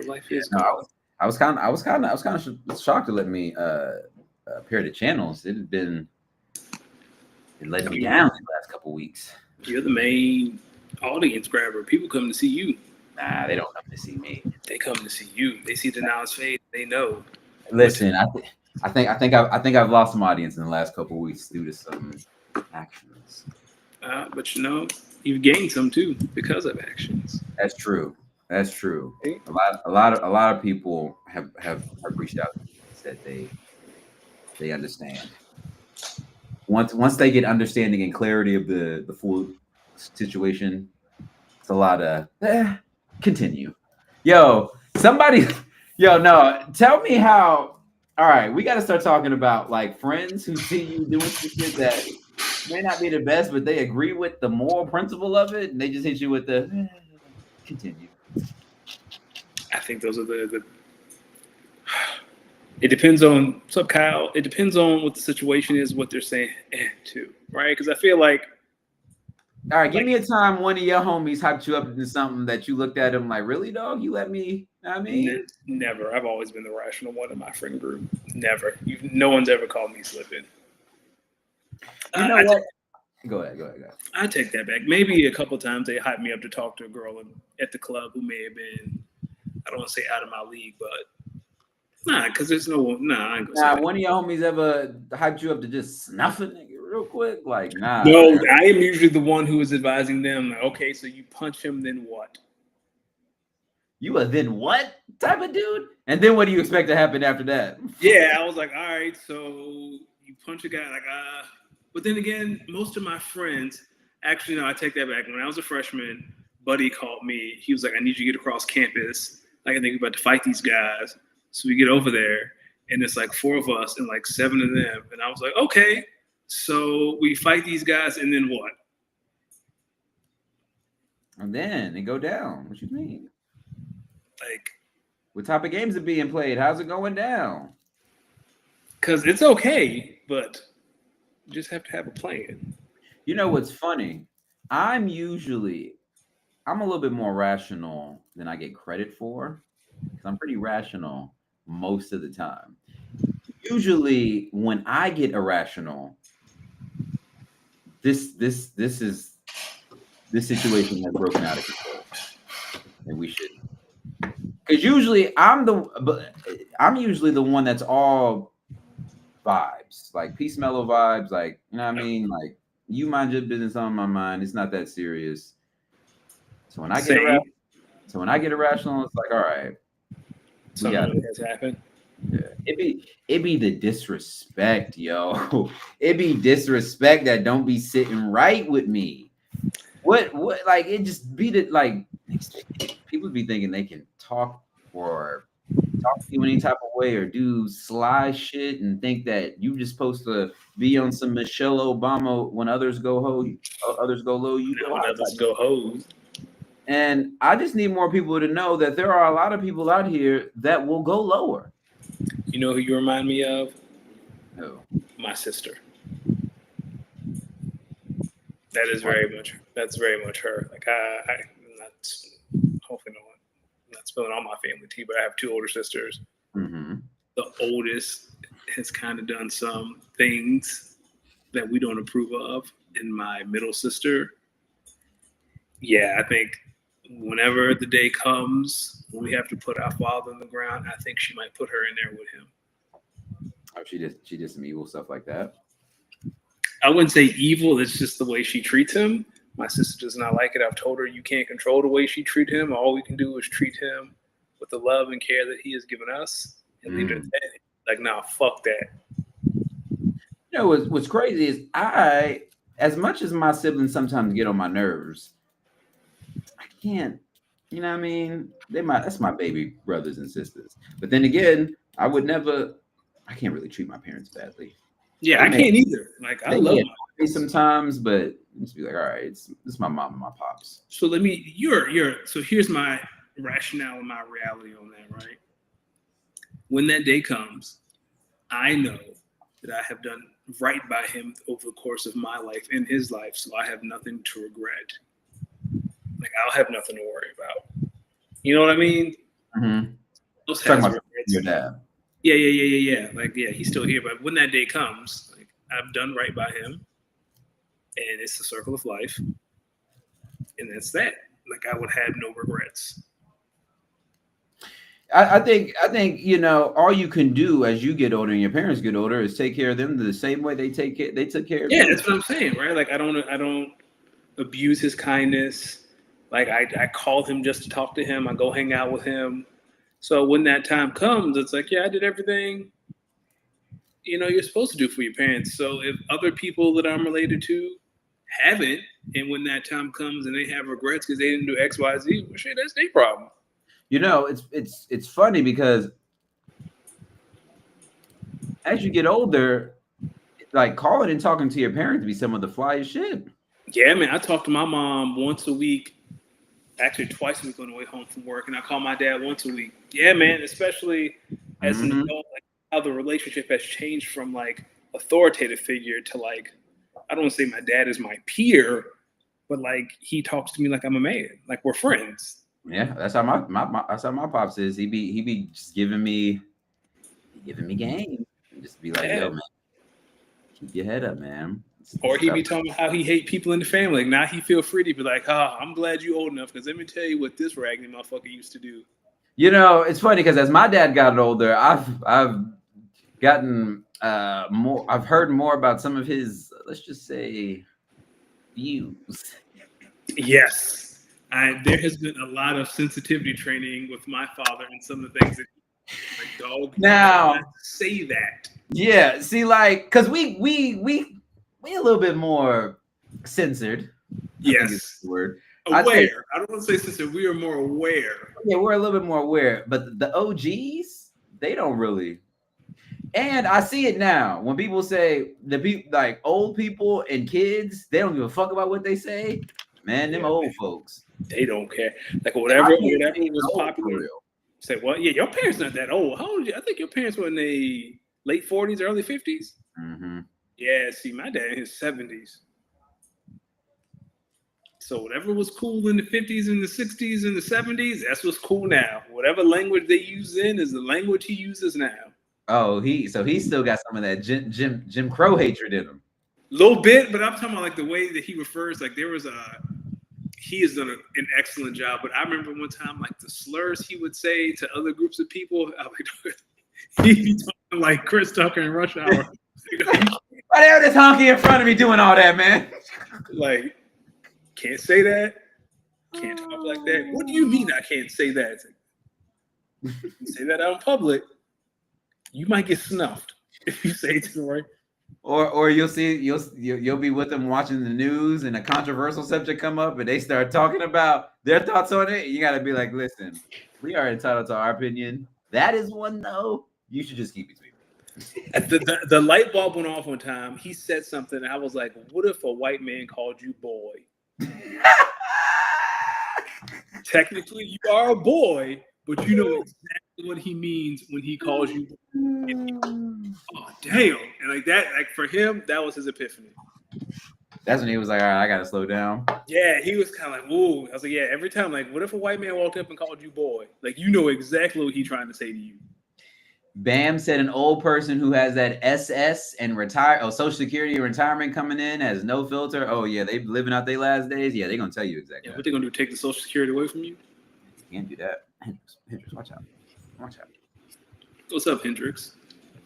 But life is No, good. I was kind of shocked to let me pair the channels. It let me down the last couple weeks. You're the main audience grabber. People come to see you. Nah, they don't come to see me. They come to see you. They see Denal's face. They know. Listen, I think I've lost some audience in the last couple of weeks due to some actions. But you've gained some too because of actions. That's true. That's true. See? A lot of people have reached out and said they understand. Once they get understanding and clarity of the full situation, it's a lot of continue. Yo, no, tell me how. All right, we got to start talking about like friends who see you doing some shit that may not be the best, but they agree with the moral principle of it, and they just hit you with the continue. I think those are the. It depends on Kyle. It depends on what the situation is, what they're saying too, right? Because I feel like. All right, give me a time one of your homies hyped you up into something that you looked at him like, really, dog? You let me? I mean, never. I've always been the rational one in my friend group. Never. No one's ever called me slipping. You know what? Go ahead. I take that back. Maybe a couple times they hyped me up to talk to a girl at the club who may have been, I don't want to say out of my league, but because there's no one. I ain't gonna say that. One of your homies ever hyped you up to just snuff a nigga real quick? Like, nah. No, I am usually the one who is advising them. Like, okay, so you punch him, then what? You a then what type of dude? And then what do you expect to happen after that? Yeah, I was like, all right, so you punch a guy, like, But then again, most of my friends, actually, no, I take that back. When I was a freshman, Buddy called me. He was like, I need you to get across campus. Like, I think we're about to fight these guys. So we get over there, and it's like 4 of us and like 7 of them. And I was like, okay, so we fight these guys, and then what? And then they go down. What you mean? Like, what type of games are being played? How's it going down? Because it's okay, but you just have to have a plan. You know what's funny? I'm a little bit more rational than I get credit for. I'm pretty rational most of the time. Usually, when I get irrational, this situation has broken out of control, and we should. Because usually I'm usually the one that's all vibes, like peace, mellow vibes, like, you know what I mean, like, you mind your business, on my mind. It's not that serious. So when I get irrational, it's like, all right, something has happened. Yeah. It be the disrespect, yo. It be disrespect that don't be sitting right with me. What like it just be the like people be thinking they can talk to you any type of way or do sly shit and think that you just supposed to be on some Michelle Obama when others go low, you go high. Others go ho. And I just need more people to know that there are a lot of people out here that will go lower. You know who you remind me of? Who? My sister. That's very much her. Like I'm not, hopefully no one, I'm not spilling all my family tea, but I have 2 older sisters. Mm-hmm. The oldest has kind of done some things that we don't approve of, and my middle sister, yeah, I think whenever the day comes when we have to put our father on the ground, I think she might put her in there with him. Oh, she did some evil stuff like that. I wouldn't say evil. It's just the way she treats him. My sister does not like it. I've told her you can't control the way she treats him. All we can do is treat him with the love and care that he has given us and leave it at that. Like, nah, fuck that. You know, what's crazy is as much as my siblings sometimes get on my nerves, I can't, you know what I mean? That's my baby brothers and sisters. But then again, I can't really treat my parents badly. Yeah, I can't either. Like, I love me sometimes, but just be like, all right, it's my mom and my pops. So so here's my rationale and my reality on that, right? When that day comes, I know that I have done right by him over the course of my life and his life, so I have nothing to regret. Like, I'll have nothing to worry about. You know what I mean? Mm-hmm. Those Talking has about regrets. your dad. Yeah. Like, yeah, he's still here, but when that day comes, like, I've done right by him, and it's the circle of life, and that's that. Like, I would have no regrets. I think all you can do as you get older and your parents get older is take care of them the same way they took care of Yeah, you. that's what I'm saying, right? Like, I don't abuse his kindness. Like, I call him just to talk to him. I go hang out with him. So when that time comes, it's like, yeah, I did everything, you're supposed to do for your parents. So if other people that I'm related to haven't, and when that time comes and they have regrets because they didn't do X, Y, Z, well, shit, that's their problem. It's funny because as you get older, like calling and talking to your parents be some of the flyest shit. Yeah, man, I talk to my mom once a week, actually twice a week on the way home from work, and I call my dad once a week. Yeah, man, especially as an adult, like how the relationship has changed from like authoritative figure to like, I don't want to say my dad is my peer, but like he talks to me like I'm a man, like we're friends. Yeah, that's how my pops is. He be just giving me game. And just be like, yo, man, keep your head up, man. Or he be talking about how he hate people in the family. Like, now he feel free to be like, I'm glad you old enough because let me tell you what this raggedy motherfucker used to do. It's funny because as my dad got older, I've gotten more. I've heard more about some of his, let's just say, views. Yes, there has been a lot of sensitivity training with my father and some of the things that like, dog. Now say that. Yeah, see, like, cause we a little bit more censored. Yes, I think it's the word. Aware. I don't want to say censored. We are more aware. Yeah, we're a little bit more aware. But the OGs, they don't really. And I see it now when people say the people like old people and kids, they don't give a fuck about what they say. Man, them old folks, they don't care. Like whatever was popular. Say what? Yeah, your parents not that old. How old are you? I think your parents were in the late 40s, early 50s. Mm-hmm. Yeah, see, my dad in his 70s. So whatever was cool in the 50s and the 60s and the 70s, that's what's cool now. Whatever language they use then is the language he uses now. Oh, he still got some of that Jim Crow hatred in him. A little bit, but I'm talking about like the way that he refers. Like he has done an excellent job. But I remember one time, like the slurs he would say to other groups of people. I was like, he'd be talking like Chris Tucker in Rush Hour. Why they have this honky in front of me doing all that, man? Like, can't say that. Can't talk like that. What do you mean I can't say that? Say that out in public, you might get snuffed if you say it to the right. Or you'll be with them watching the news and a controversial subject come up and they start talking about their thoughts on it. You got to be like, listen, we are entitled to our opinion. That is one though. You should just keep it between. The light bulb went off one time. He said something. And I was like, what if a white man called you boy? Technically, you are a boy, but you know exactly what he means when he calls you boy. Oh, damn. And like that, like for him, that was his epiphany. That's when he was like, all right, I got to slow down. Yeah, he was kind of like, whoa. I was like, yeah, every time, like, what if a white man walked up and called you boy? Like, you know exactly what he's trying to say to you. Bam said an old person who has that SS and Social Security and retirement coming in has no filter. Oh, yeah, they living out their last days. Yeah, they're going to tell you exactly. Yeah, what they're going to do, take the Social Security away from you? You can't do that. Hendrix, watch out. Watch out. What's up, Hendrix?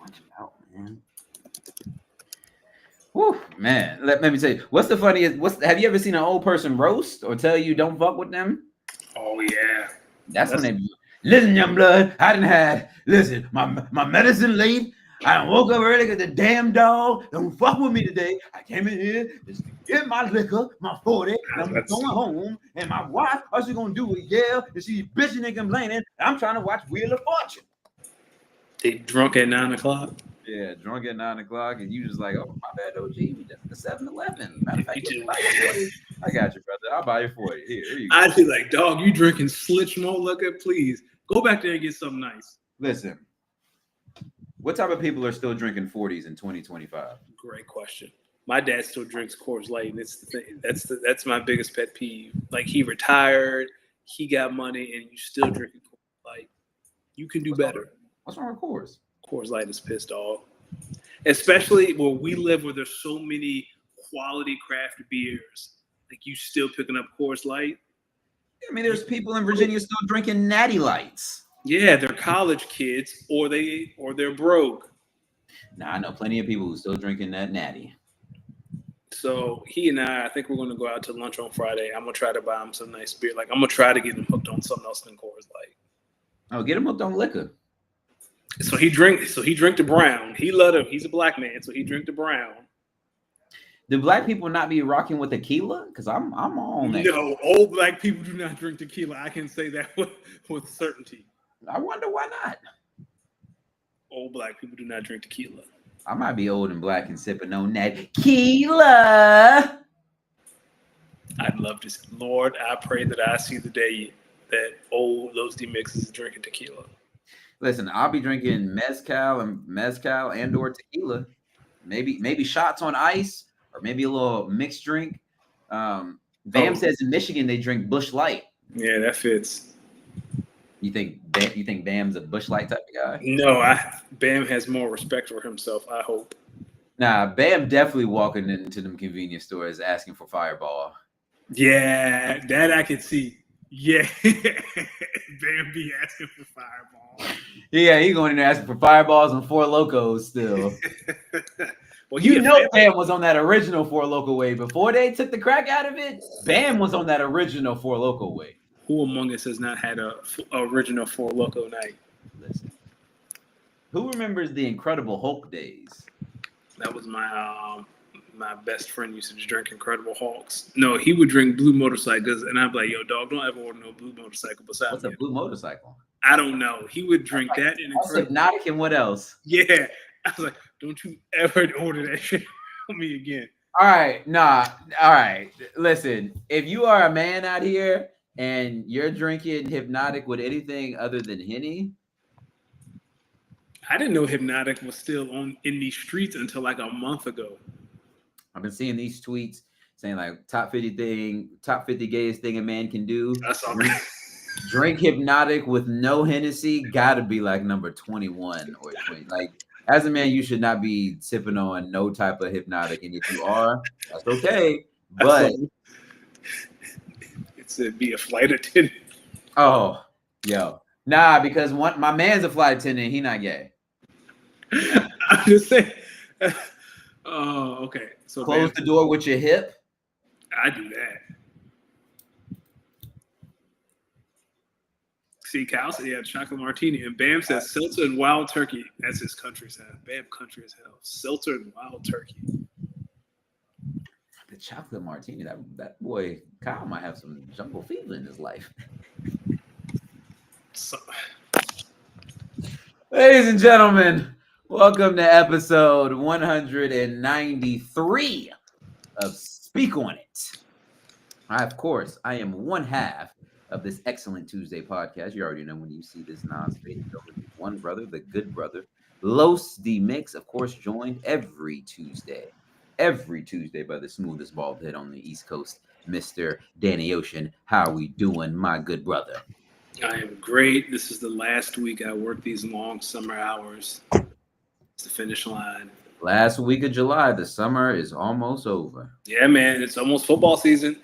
Watch out, man. Whew, man. Let me tell you, what's the funniest? Have you ever seen an old person roast or tell you don't fuck with them? Oh, yeah. That's when they be, listen, young blood, listen, my medicine late. I woke up early because the damn dog don't fuck with me today. I came in here just to get my liquor, my 40, and I'm going home. And my wife, all she's going to do is yell, and she's bitching and complaining. And I'm trying to watch Wheel of Fortune. They drunk at 9 o'clock? Yeah, drunk at 9 o'clock, and you just like, oh, my bad, OG. We just at 7-Eleven. Matter of fact, I got you, brother. I'll buy you 40. Here you go. I'd be like, dog, you drinking Slitch Malt Liquor? Please go back there and get something nice. Listen, what type of people are still drinking 40s in 2025? Great question. My dad still drinks Coors Light, and it's the thing. That's my biggest pet peeve. Like, he retired, he got money, and you still drinking Coors Light. You can do better. What's wrong with Coors? Coors Light is pissed off. Especially where we live, where there's so many quality craft beers. Like, you still picking up Coors Light? I mean, there's people in Virginia still drinking Natty Lights. Yeah, they're college kids, or they're broke. Nah, I know plenty of people who still drinking that Natty. So he and I think we're going to go out to lunch on Friday. I'm going to try to buy him some nice beer. Like, I'm going to try to get him hooked on something else than Coors Light. Oh, get him hooked on liquor. So he drink the brown. He loved him. He's a black man, so he drink the brown. Do black people not be rocking with tequila? Because I'm on that. No, old black people do not drink tequila. I can say that with certainty. I wonder why not. Old black people do not drink tequila. I might be old and black and sipping on that tequila. I'd love to. Lord, I pray that I see the day that old Los D-Mix is drinking tequila. Listen, I'll be drinking mezcal and or tequila. Maybe shots on ice or maybe a little mixed drink. Bam says in Michigan they drink Busch Light. Yeah, that fits. You think Bam's a Busch Light type of guy? No, Bam has more respect for himself, I hope. Nah, Bam definitely walking into them convenience stores asking for Fireball. Yeah, that I can see. Yeah, Bam be asking for Fireball. Yeah, he going in there asking for Fireballs and Four Locos still. Well, you know Bam was on that original Four Loco wave. Before they took the crack out of it, Bam was on that original Four Loco wave. Who among us has not had a original Four Loco night? Listen, who remembers the Incredible Hulk days? That was my my best friend used to drink Incredible Hulks. No, he would drink Blue Motorcycles, and I'm like, yo, dog, don't ever order no Blue Motorcycle besides What's a Blue Motorcycle? I don't know. He would drink that in Incredible. Hypnotic and what else? Yeah. I was like, don't you ever order that shit on me again. All right. Listen, if you are a man out here and you're drinking Hypnotic with anything other than Henny. I didn't know Hypnotic was still in these streets until like a month ago. I've been seeing these tweets saying like top 50 gayest thing a man can do. That's all. Drink Hypnotic with no Hennessy, gotta be like number 21 or 20. Like, as a man, you should not be sipping on no type of Hypnotic, and if you are, that's okay. But it's be a flight attendant. Oh, yo, nah, because my man's a flight attendant, he not gay. I'm just saying. Oh, okay. So close the door with your hip. I do that. See, Cal said he had chocolate martini, and Bam says seltzer and wild turkey. That's his country sound. Bam country as hell. Seltzer and wild turkey. The chocolate martini. That boy Kyle might have some jungle fever in his life. So, ladies and gentlemen, welcome to episode 193 of Speak On It. I am one half of this excellent Tuesday podcast. You already know when you see this non-space one brother, the good brother, Los D-Mix, of course, joined every Tuesday by the smoothest bald head on the East Coast, Mr. Danny Ocean. How are we doing, my good brother? I am great. This is the last week I work these long summer hours. It's the finish line. Last week of July, the summer is almost over. Yeah, man, it's almost football season.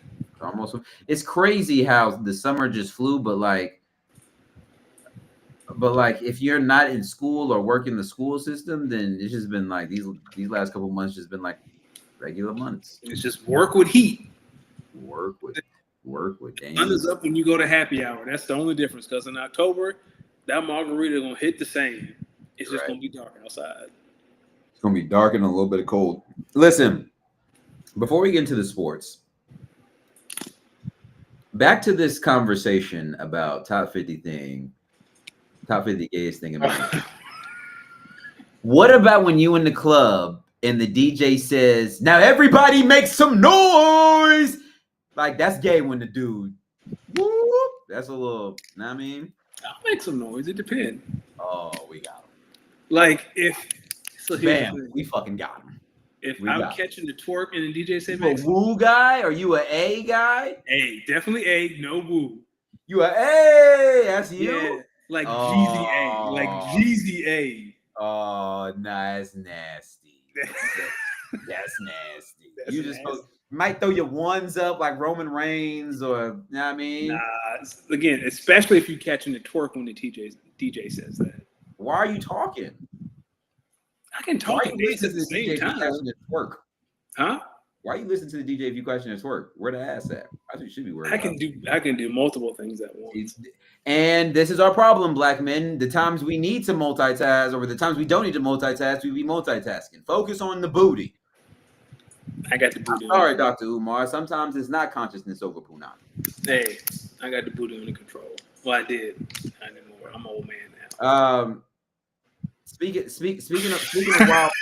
It's crazy how the summer just flew, but if you're not in school or working the school system, then it's just been like these last couple months just been like regular months. It's just work with heat. Work with. Sun is up when you go to happy hour. That's the only difference. Because in October, that margarita is gonna hit the same. It's just gonna be dark outside. It's gonna be dark and a little bit of cold. Listen, before we get into the sports. Back to this conversation about top 50 gayest thing in America. What about when you in the club and the DJ says, now everybody make some noise? Like, that's gay when the dude, whoop, that's a little, know what I mean? I'll make some noise. It depends. Oh, we got him. Like, Bam, we fucking got him. If I'm catching the twerk and the DJ say, "You a woo guy? Are you a A guy?" A, definitely A, no woo. You a A? That's you. Yeah. like GZA, like GZA. Oh, nah, that's nasty. That's nasty. That's You just nasty. might throw your ones up like Roman Reigns, or you know what I mean? Nah, again, especially if you're catching the twerk when the DJ says that. Why are you talking? I can talk and dance at the same DJ time. Twerk? Huh? Why are you listening to the DJ if you question his work? Where the ass at? I think you should be worried. I can do multiple things at once. And this is our problem, black men. The times we need to multitask, or the times we don't need to multitask, we be multitasking. Focus on the booty. I got the booty. Sorry, Dr. Umar. Sometimes it's not consciousness over punani. Hey, I got the booty under control. Well, I did. Not anymore. I'm an old man now. Speaking of wild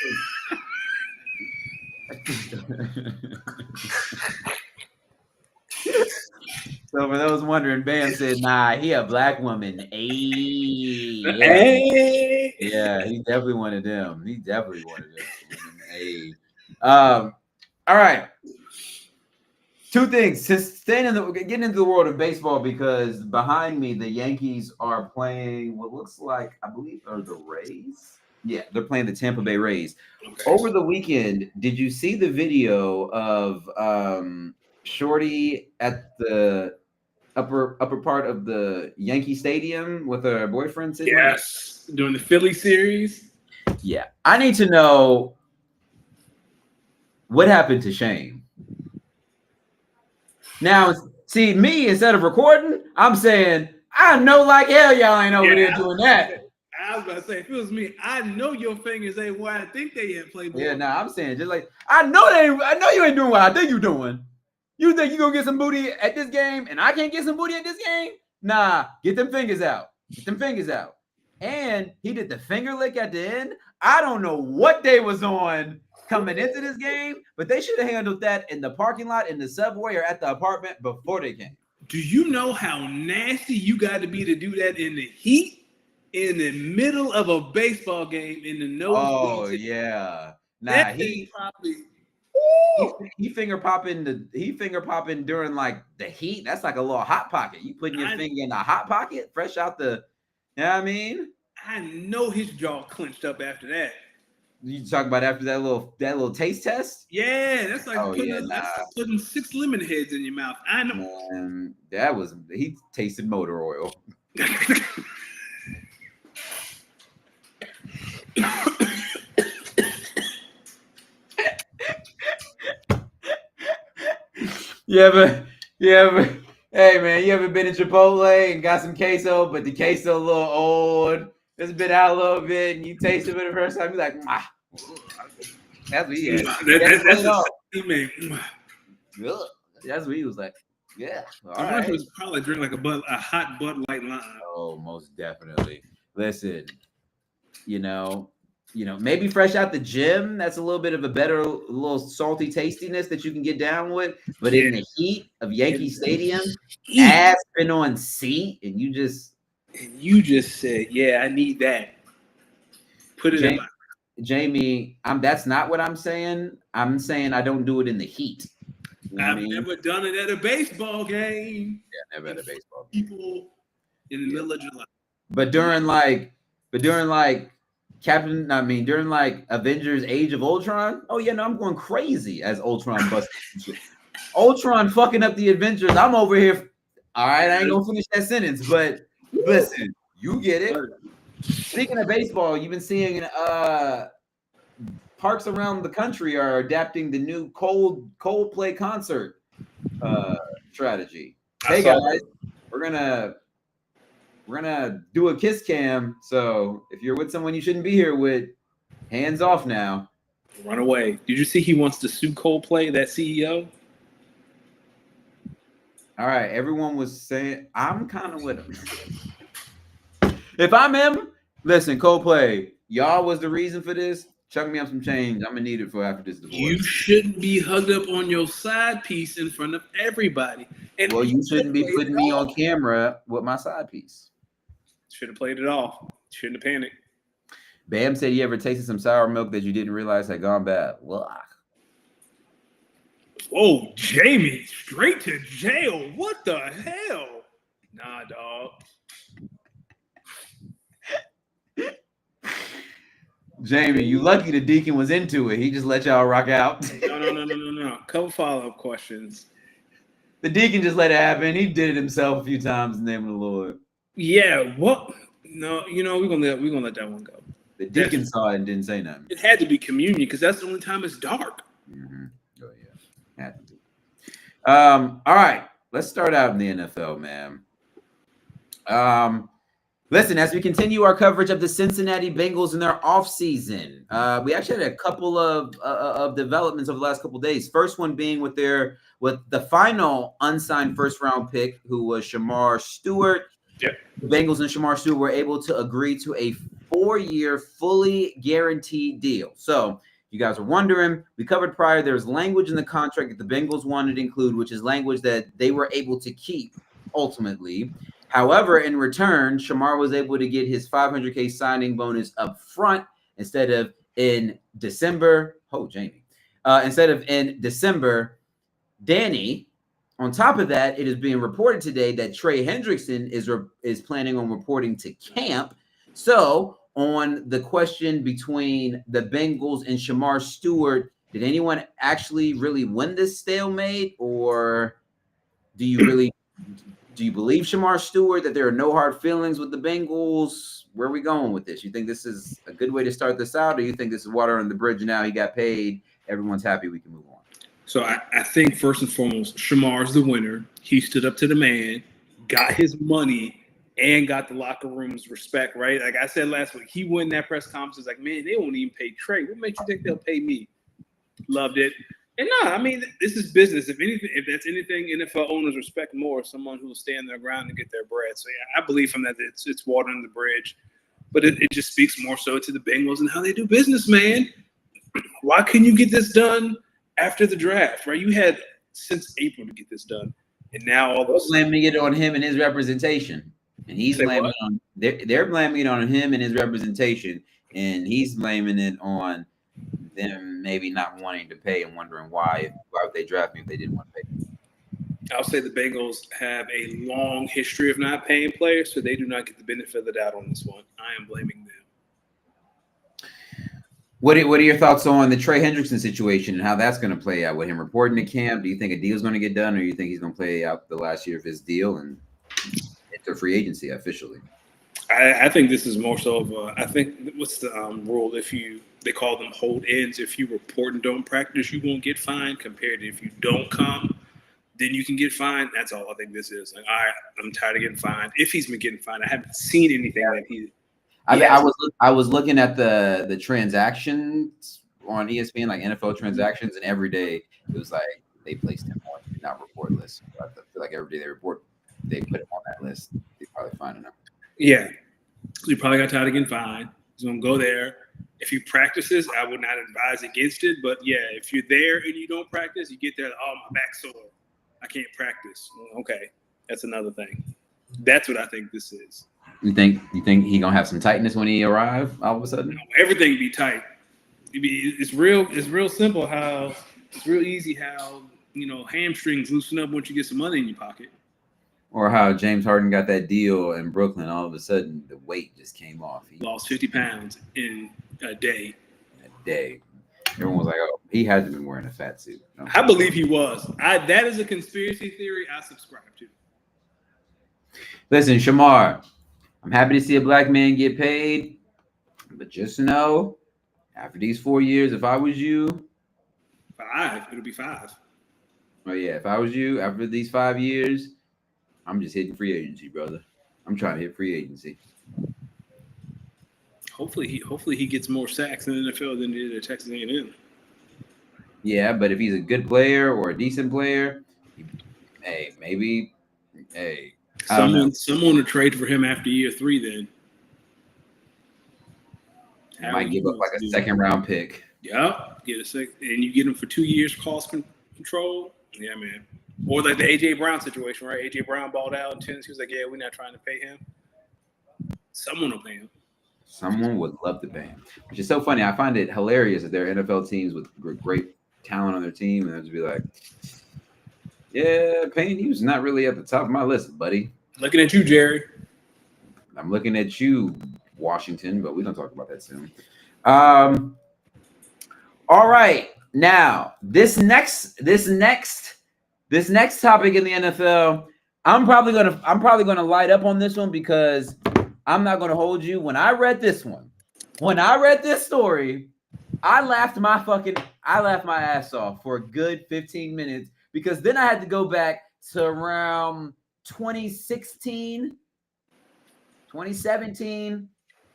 So for those wondering, Bam said, "Nah, he a black woman." Hey. Yeah, he definitely wanted them. Hey. All right. Two things. Since getting into the world of baseball, because behind me the Yankees are playing what looks like, I believe, are the Rays. Yeah, they're playing the Tampa Bay Rays. Okay. Over the weekend, did you see the video of Shorty at the upper part of the Yankee Stadium with her boyfriend sitting? Yes, during the Philly series. Yeah, I need to know what happened to Shane. Now, see, me, instead of recording, I'm saying, I know like hell y'all ain't over there doing that. I was about to say, if it was me, I know your fingers ain't where I think they had played. Yeah, I'm saying, just like, I know you ain't doing what I think you're doing. You think you gonna get some booty at this game and I can't get some booty at this game? Nah, get them fingers out. And he did the finger lick at the end. I don't know what they was on coming into this game, but they should have handled that in the parking lot, in the subway, or at the apartment before they came. Do you know how nasty you got to be to do that in the heat, in the middle of a baseball game, in the nose? Oh yeah, nah, he finger popping during like the heat. That's like a little hot pocket. You putting your finger in a hot pocket, fresh out the. You know what I mean? I know his jaw clenched up after that. You talk about after that little taste test? Yeah, that's like putting 6 lemon heads in your mouth. I know. Man, he tasted motor oil. Hey man, you ever been to Chipotle and got some queso, but the queso a little old? It's been out a little bit, and you taste it for the first time. You're like, that's what he had. That's what he was like. Yeah, I wonder if it was probably drink like a hot Bud Light line. Oh, most definitely. Listen, maybe fresh out the gym. That's a little bit of a better, little salty tastiness that you can get down with. But in the heat of Yankee Stadium, ass been on seat, and you just said, "Yeah, I need that." Put it in my. Jamie, that's not what I'm saying. I'm saying I don't do it in the heat. I've never done it at a baseball game. Yeah, never at a baseball game. People in the middle of July. But during Avengers Age of Ultron, oh yeah, no, I'm going crazy as Ultron busting. Ultron fucking up the Avengers. I'm over here. All right, I ain't gonna finish that sentence, but listen, you get it. Speaking of baseball, you've been seeing parks around the country are adapting the new Coldplay concert strategy. Hey guys, we're gonna do a kiss cam. So if you're with someone you shouldn't be here with, hands off now. Run away. Did you see he wants to sue Coldplay, that CEO? All right, everyone was saying I'm kind of with him. If I'm him, listen, Coldplay, y'all was the reason for this. Chuck me up some change. I'm gonna need it for after this divorce. You shouldn't be hugged up on your side piece in front of everybody. And well, you shouldn't be putting me on camera with my side piece. Should have played it off. Shouldn't have panicked. Bam said you ever tasted some sour milk that you didn't realize had gone bad. Well, oh, Jamie, straight to jail. What the hell? Nah, dog. Jamie, you lucky the deacon was into it. He just let y'all rock out. No. Couple follow-up questions. The deacon just let it happen. He did it himself a few times in the name of the Lord. Yeah, what? No, we're gonna let that one go. The deacon saw it and didn't say nothing. It had to be communion because that's the only time it's dark. Mm-hmm. Oh yeah, had to be. All right, let's start out in the NFL, man. Listen, as we continue our coverage of the Cincinnati Bengals in their offseason, we actually had a couple of developments over the last couple of days. First one being with the final unsigned first-round pick, who was Shemar Stewart. Yep. The Bengals and Shemar Stewart were able to agree to a 4-year, fully guaranteed deal. So you guys are wondering, we covered prior, there's language in the contract that the Bengals wanted to include, which is language that they were able to keep ultimately. However, in return, Shemar was able to get his $500K signing bonus up front instead of in December. Oh, Jamie. Instead of in December, Danny. On top of that, it is being reported today that Trey Hendrickson is planning on reporting to camp. So, on the question between the Bengals and Shemar Stewart, did anyone actually really win this stalemate, or do you believe Shemar Stewart that there are no hard feelings with the Bengals? Where are we going with this? You think this is a good way to start this out, or you think this is water under the bridge now? He got paid. Everyone's happy. We can move on. So I think first and foremost, Shemar's the winner. He stood up to the man, got his money, and got the locker room's respect, right? Like I said last week, he won that press conference. It's like, man, they won't even pay Trey. What makes you think they'll pay me? Loved it. And no, I mean, this is business. If that's anything, NFL owners respect more someone who will stand their ground and get their bread. So yeah, I believe from that it's water under the bridge. But it just speaks more so to the Bengals and how they do business, man. Why couldn't you get this done after the draft, right? You had since April to get this done, and now all those blaming it on him and his representation, and he's blaming on they're blaming it on him and his representation, and he's blaming it on them maybe not wanting to pay and wondering why would they draft me if they didn't want to pay. I'll say the Bengals have a long history of not paying players, so they do not get the benefit of the doubt on this one. I am blaming them. What are your thoughts on the Trey Hendrickson situation and how that's going to play out with him reporting to camp? Do you think a deal is going to get done, or do you think he's going to play out the last year of his deal and enter free agency officially? I think this is more so of I think what's the rule? They call them hold ends. If you report and don't practice, you won't get fined. Compared to if you don't come, then you can get fined. That's all I think this is. Like, all right, I'm tired of getting fined. If he's been getting fined, I haven't seen anything that he. I was looking at the transactions on ESPN, like NFL transactions, and every day it was like they placed him on the not report list. So I feel like every day they put him on that list. They probably finding him. Yeah, so you probably got tired of getting fined. He's gonna go there. If he practices, I would not advise against it. But yeah, if you're there and you don't practice, you get there. Oh, my back's sore. I can't practice. Well, okay, that's another thing. That's what I think this is. You think he gonna have some tightness when he arrives all of a sudden? Everything be tight. It's real simple. How it's real easy. How hamstrings loosen up once you get some money in your pocket. Or how James Harden got that deal in Brooklyn. All of a sudden, the weight just came off. He lost 50 pounds in a day. Everyone was like, "Oh, he had to be wearing a fat suit." No. I believe he was. That is a conspiracy theory I subscribe to. Listen, Shemar, I'm happy to see a black man get paid, but just know, after these 4 years, if I was you, 5, it'll be 5. Oh yeah, if I was you, after these 5 years, I'm just hitting free agency, brother. I'm trying to hit free agency. Hopefully he gets more sacks in the NFL than he did at Texas A&M. Yeah, but if he's a good player or a decent player, someone to trade for him after year 3 then. Might give up like a second-round pick. Yep, get a second, and you get him for 2 years cost control. Yeah, man. Or like the A.J. Brown situation, right? A.J. Brown balled out in Tennessee. He was like, yeah, we're not trying to pay him. Someone will pay him. Someone would love to pay him, which is so funny. I find it hilarious that there are NFL teams with great talent on their team, and they'll just be like, yeah, paying you's not really at the top of my list, buddy. Looking at you, Jerry. I'm looking at you, Washington, but we don't talk about that soon. All right. Now, this next topic in the NFL, I'm probably gonna light up on this one because I'm not gonna hold you. When I read this story, I laughed my ass off for a good 15 minutes because then I had to go back to around 2016, 2017,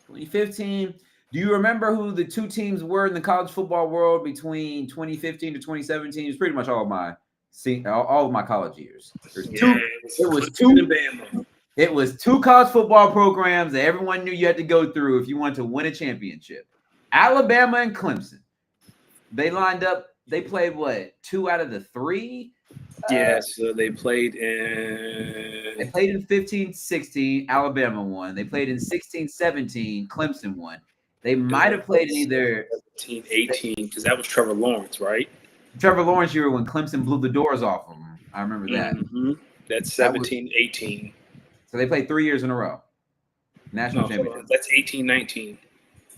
2015. Do you remember who the two teams were in the college football world between 2015 to 2017? It's pretty much all of my college years. It was two college football programs that everyone knew you had to go through if you wanted to win a championship. Alabama and Clemson. They lined up. They played what? 2 out of the 3? Yeah, so they played in 15-16. Alabama won. They played in 16-17. Clemson won. They might have played in either 17-18 because that was Trevor Lawrence, right? Trevor Lawrence year when Clemson blew the doors off them. I remember that. Mm-hmm. That's 17-18. So they played 3 years in a row. National championship. That's 18-19.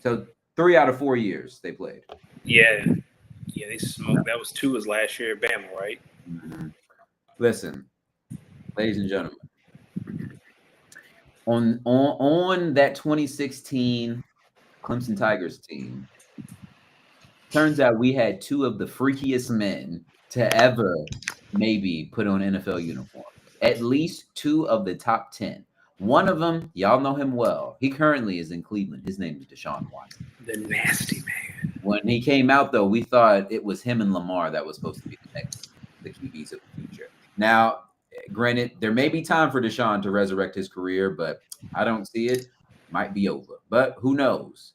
So 3 out of 4 years they played. Yeah, they smoked. That was 2 as last year at Bama, right? Mm-hmm. Listen, ladies and gentlemen, on that 2016 Clemson Tigers team, turns out we had 2 of the freakiest men to ever maybe put on NFL uniforms. At least 2 of the top 10. One of them, y'all know him well. He currently is in Cleveland. His name is Deshaun Watson. The nasty man. When he came out, though, we thought it was him and Lamar that was supposed to be the QBs of the future. Now, granted, there may be time for Deshaun to resurrect his career, but I don't see it. Might be over. But who knows?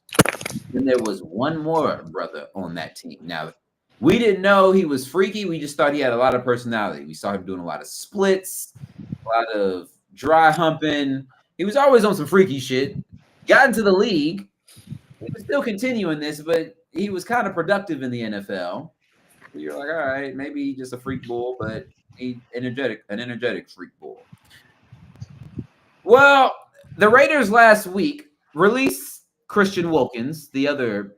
Then there was one more brother on that team. Now, we didn't know he was freaky. We just thought he had a lot of personality. We saw him doing a lot of splits, a lot of dry humping. He was always on some freaky shit. Got into the league. He was still continuing this, but he was kind of productive in the NFL. You're like, all right, maybe he's just a freak bull, but he's an energetic freak bull. Well, the Raiders last week released Christian Wilkins, the other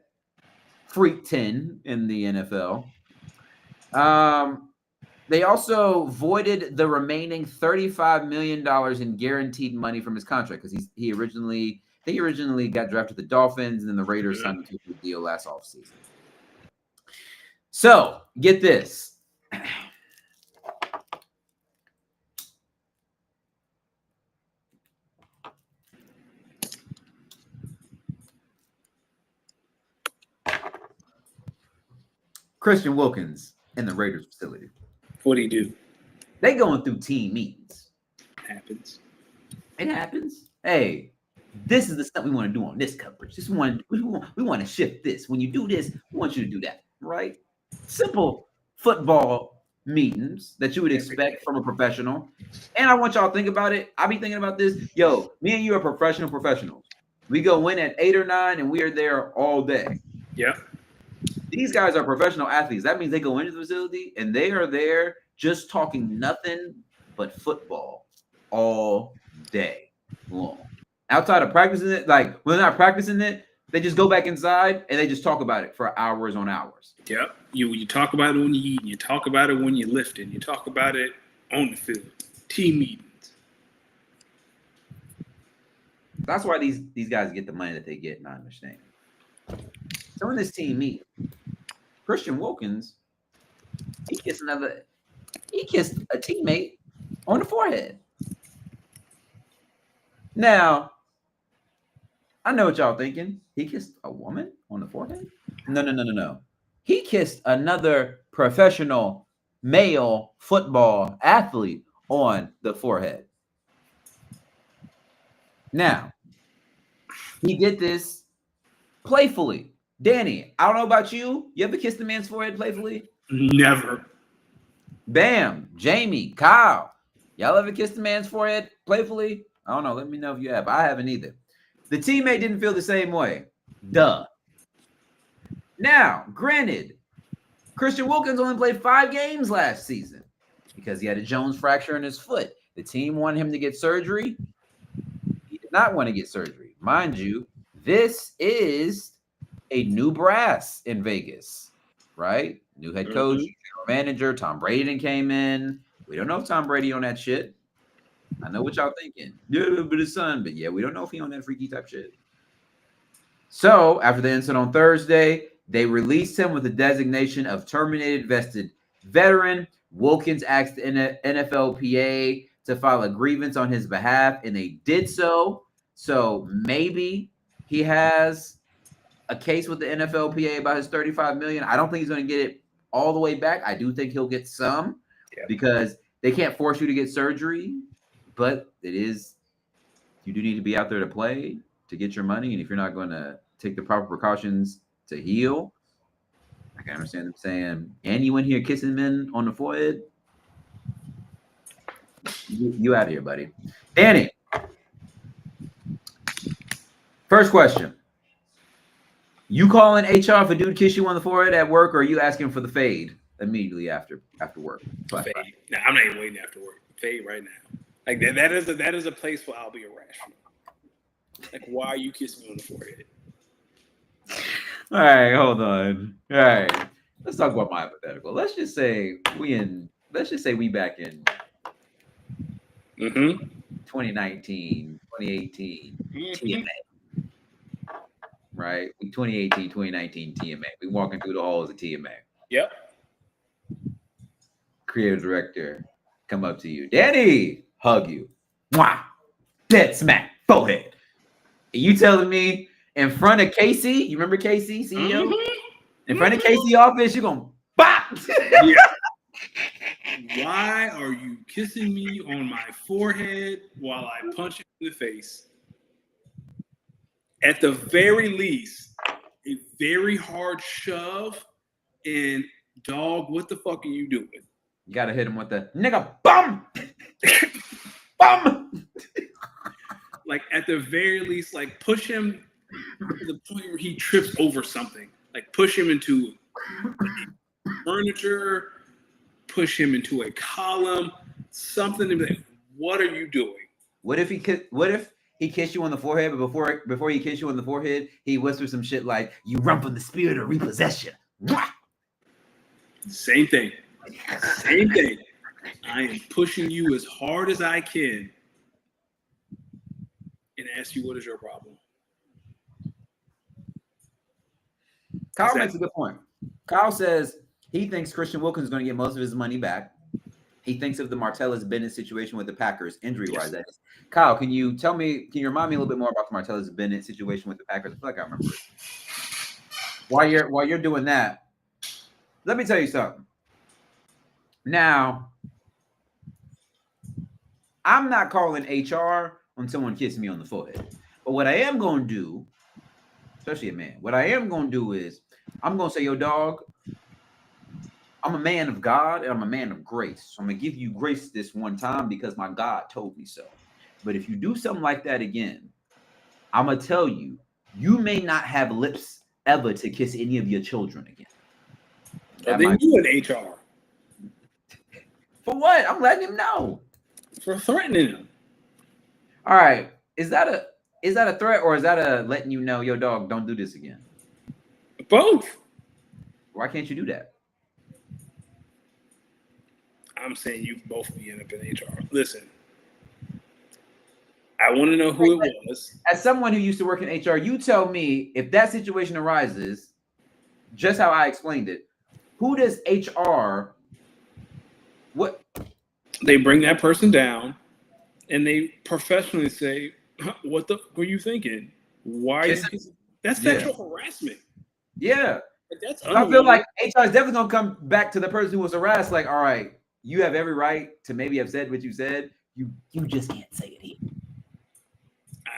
freak 10 in the NFL. They also voided the remaining $35 million in guaranteed money from his contract because he originally got drafted to the Dolphins, and then the Raiders signed him to a deal last offseason. So, get this. Christian Wilkins in the Raiders facility. What do you do? They going through team meetings. It happens. Hey, this is the stuff we want to do on this coverage. We want to shift this. When you do this, we want you to do that. Right? Simple football meetings that you would expect from a professional. And I want y'all to think about it. I be thinking about this. Yo, me and you are professionals. We go in at 8 or 9 and we are there all day. Yep. These guys are professional athletes. That means they go into the facility and they are there just talking nothing but football all day long. Outside of practicing it, like when they're not practicing it, they just go back inside and they just talk about it for hours on hours. Yep. You talk about it when you eat, you talk about it when you're lifting, you talk about it on the field. Team meetings. That's why these guys get the money that they get, and I understand. So in this team meet, Christian Wilkins, he kissed a teammate on the forehead. Now, I know what y'all thinking. He kissed a woman on the forehead? No. He kissed another professional male football athlete on the forehead. Now, he did this playfully. Danny, I don't know about you. You ever kissed a man's forehead playfully? Never. Bam, Jamie, Kyle, y'all ever kissed a man's forehead playfully? I don't know. Let me know if you have. I haven't either. The teammate didn't feel the same way. Duh. Now, granted, Christian Wilkins only played 5 games last season because he had a Jones fracture in his foot. The team wanted him to get surgery. He did not want to get surgery. Mind you, this is a new brass in Vegas, right? New head coach, Mhm. general manager. Tom Brady came in. We don't know if Tom Brady on that shit. I know what y'all thinking. Yeah, but his son. But yeah, we don't know if he on that freaky type shit. So after the incident on Thursday, they released him with a designation of terminated vested veteran. Wilkins asked the NFLPA to file a grievance on his behalf, and they did so. So maybe he has a case with the NFLPA about his $35 million. I don't think he's going to get it all the way back. I do think he'll get some because they can't force you to get surgery, but you do need to be out there to play to get your money. And if you're not going to take the proper precautions to heal, I can understand them saying, and you went here kissing men on the forehead. You out of here, buddy. Danny, first question. You calling HR if a dude kiss you on the forehead at work, or are you asking for the fade immediately after work? Fade. Nah, I'm not even waiting after work. Fade right now. Like that is a place where I'll be irrational. Like, why are you kissing me on the forehead? All right, hold on. All right, let's talk about my hypothetical. Let's just say we back in 2019, 2018 TMA. Right? 2018, 2019 TMA. We walking through the halls of TMA. Yep. Creative director come up to you. Danny, hug you. Mwah! Dead smack. Forehead. And you telling me in front of Casey, you remember Casey, CEO? In front of Casey office, you're going to bop! Yeah. Why are you kissing me on my forehead while I punch you in the face? At the very least, a very hard shove, and dog, what the fuck are you doing? You gotta hit him with the nigga bum, bum. Like at the very least, like push him to the point where he trips over something. Like push him into furniture, push him into a column, something to be like, what are you doing? What if he kissed you on the forehead, but before he kissed you on the forehead, he whispers some shit like, "You run from the spirit of repossession." Same thing. Same thing. I am pushing you as hard as I can and ask you, what is your problem? Kyle makes a good point. Kyle says he thinks Christian Wilkins is going to get most of his money back. He thinks of the Martellus Bennett situation with the Packers, injury-wise. That is. Kyle, can you remind me a little bit more about the Martellus Bennett situation with the Packers? I feel like I remember it. While you're doing that, let me tell you something. Now, I'm not calling HR when someone kisses me on the forehead. But what I am going to do, especially a man, what I am going to do is I'm going to say, yo, dog, I'm a man of God and I'm a man of grace. So I'm going to give you grace this one time because my God told me so. But if you do something like that again, I'm going to tell you, you may not have lips ever to kiss any of your children again. But then you in HR. For what? I'm letting him know. For threatening him. All right. Is that a threat or is that a letting you know, yo, dog, don't do this again? Both. Why can't you do that? I'm saying you both be end up in HR. Listen, I want to know who it was. As someone who used to work in HR, you tell me if that situation arises, just how I explained it, who does HR, what? They bring that person down and they professionally say, what the were you thinking? Why are you kissing? That's sexual harassment. Yeah. That's I feel like HR is definitely going to come back to the person who was harassed like, all right, you have every right to maybe have said what you said. You just can't say it here.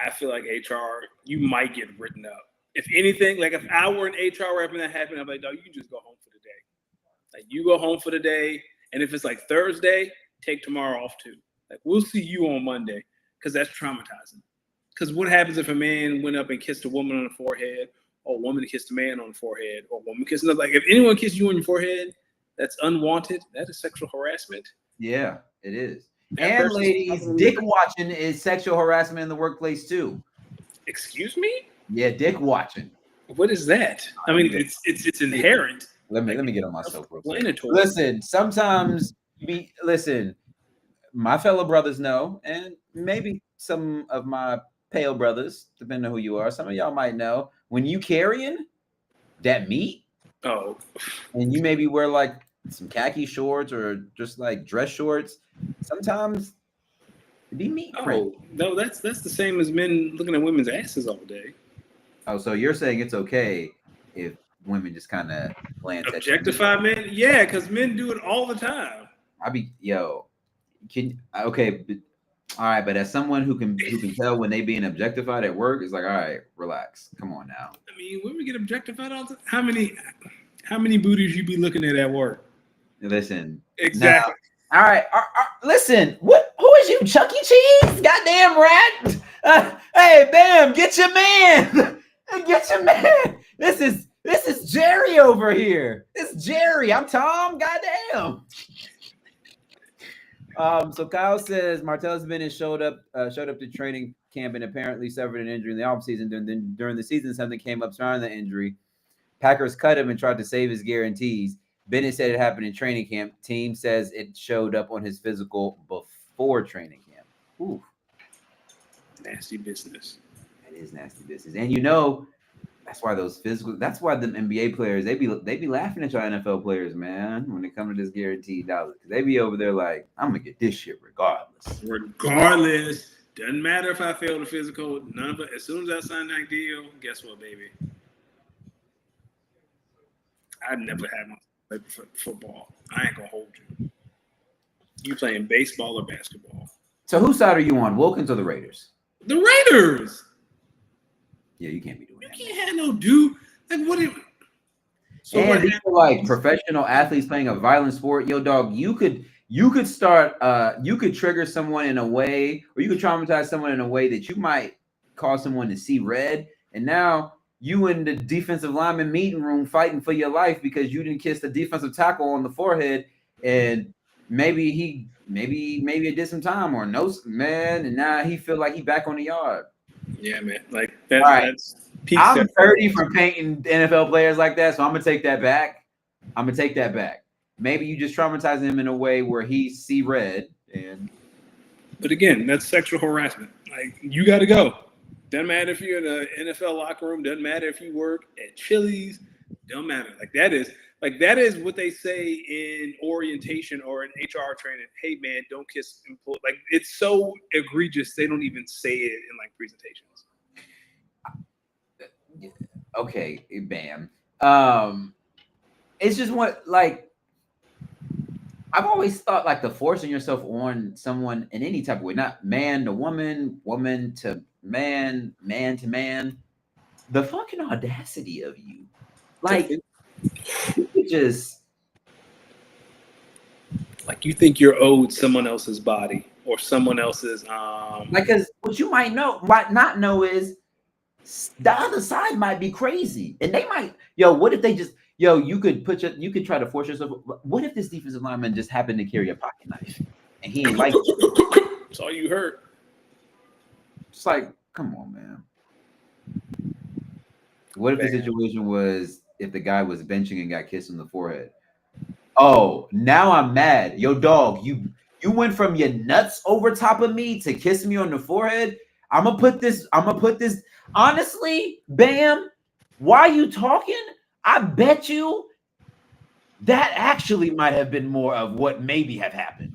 I feel like HR, you might get written up. If anything, like if I were an HR rep and that happened, I'm like, dog, you can just go home for the day. Like you go home for the day. And if it's like Thursday, take tomorrow off too. Like we'll see you on Monday because that's traumatizing. Because what happens if a man went up and kissed a woman on the forehead or a woman kissed a man on the forehead or a woman kissed another? Like if anyone kisses you on your forehead, that's unwanted. That is sexual harassment. Yeah, it is. And ladies, dick watching is sexual harassment in the workplace too. Excuse me? Yeah, dick watching. What is that? I mean, it's inherent. Let me get on myself real quick. Explanatory. Listen, sometimes my fellow brothers know, and maybe some of my pale brothers, depending on who you are, some of y'all might know, when you carrying that meat, Oh, and you maybe wear like some khaki shorts or just like dress shorts, sometimes it be meat print. no, that's the same as men looking at women's asses all day. Oh, so you're saying it's okay if women just kind of glance at you? Objectify men? Yeah, because men do it all the time. All right, but as someone who can tell when they being objectified at work, it's like, all right, relax. Come on now. I mean, women get objectified all the time. How many booties you be looking at work? Listen. Exactly. Now, all right. Listen, who is you, Chuck E. Cheese? Goddamn rat. Hey, Bam, get your man. Get your man. This is Jerry over here. It's Jerry. I'm Tom. Goddamn. So Kyle says Martellus Bennett showed up to training camp and apparently suffered an injury in the offseason. During the season, something came up surrounding the injury. Packers cut him and tried to save his guarantees. Bennett said it happened in training camp. Team says it showed up on his physical before training camp. Ooh, nasty business. That is nasty business, and that's why that's why the NBA players they be laughing at y'all NFL players, man, when it comes to this guaranteed dollar. They be over there like, I'm gonna get this shit regardless. Doesn't matter if I fail the physical. None of it. As soon as I sign that deal, guess what, baby? I'd never had my play football. I ain't gonna hold you. You playing baseball or basketball? So whose side are you on, Wilkins or the Raiders? The Raiders. Yeah, you can't be doing that. You can't have no dude. Like what? So and these are like professional athletes playing a violent sport. Yo, dog, you could start. You could trigger someone in a way, or you could traumatize someone in a way that you might cause someone to see red. And now you in the defensive lineman meeting room fighting for your life because you didn't kiss the defensive tackle on the forehead, and maybe it did some time or no, man, and now he feel like he back on the yard. Yeah, man. Like that, all right. That's peak. I'm 30 from painting NFL players like that, so I'm gonna take that back. Maybe you just traumatize him in a way where he see red. But again, that's sexual harassment. Like you got to go. Doesn't matter if you're in an NFL locker room. Doesn't matter if you work at Chili's. Don't matter. Like that is what they say in orientation or in HR training. Hey man, don't kiss employees. Like it's so egregious. They don't even say it in like presentations. Okay, bam. It's just I've always thought like the forcing yourself on someone in any type of way, not man to woman, woman to man, man to man. The fucking audacity of you, like you just like you think you're owed someone else's body or someone else's because what you might not know is the other side might be crazy and they might what if they just you could try to force yourself. What if this defensive lineman just happened to carry a pocket knife and he ain't like that's all you heard. It's like, come on, man. What if the situation was if the guy was benching and got kissed on the forehead? Oh, now I'm mad. Yo, dog, you went from your nuts over top of me to kiss me on the forehead. I'm gonna put this. Honestly, Bam, why you talking? I bet you that actually might have been more of what maybe have happened.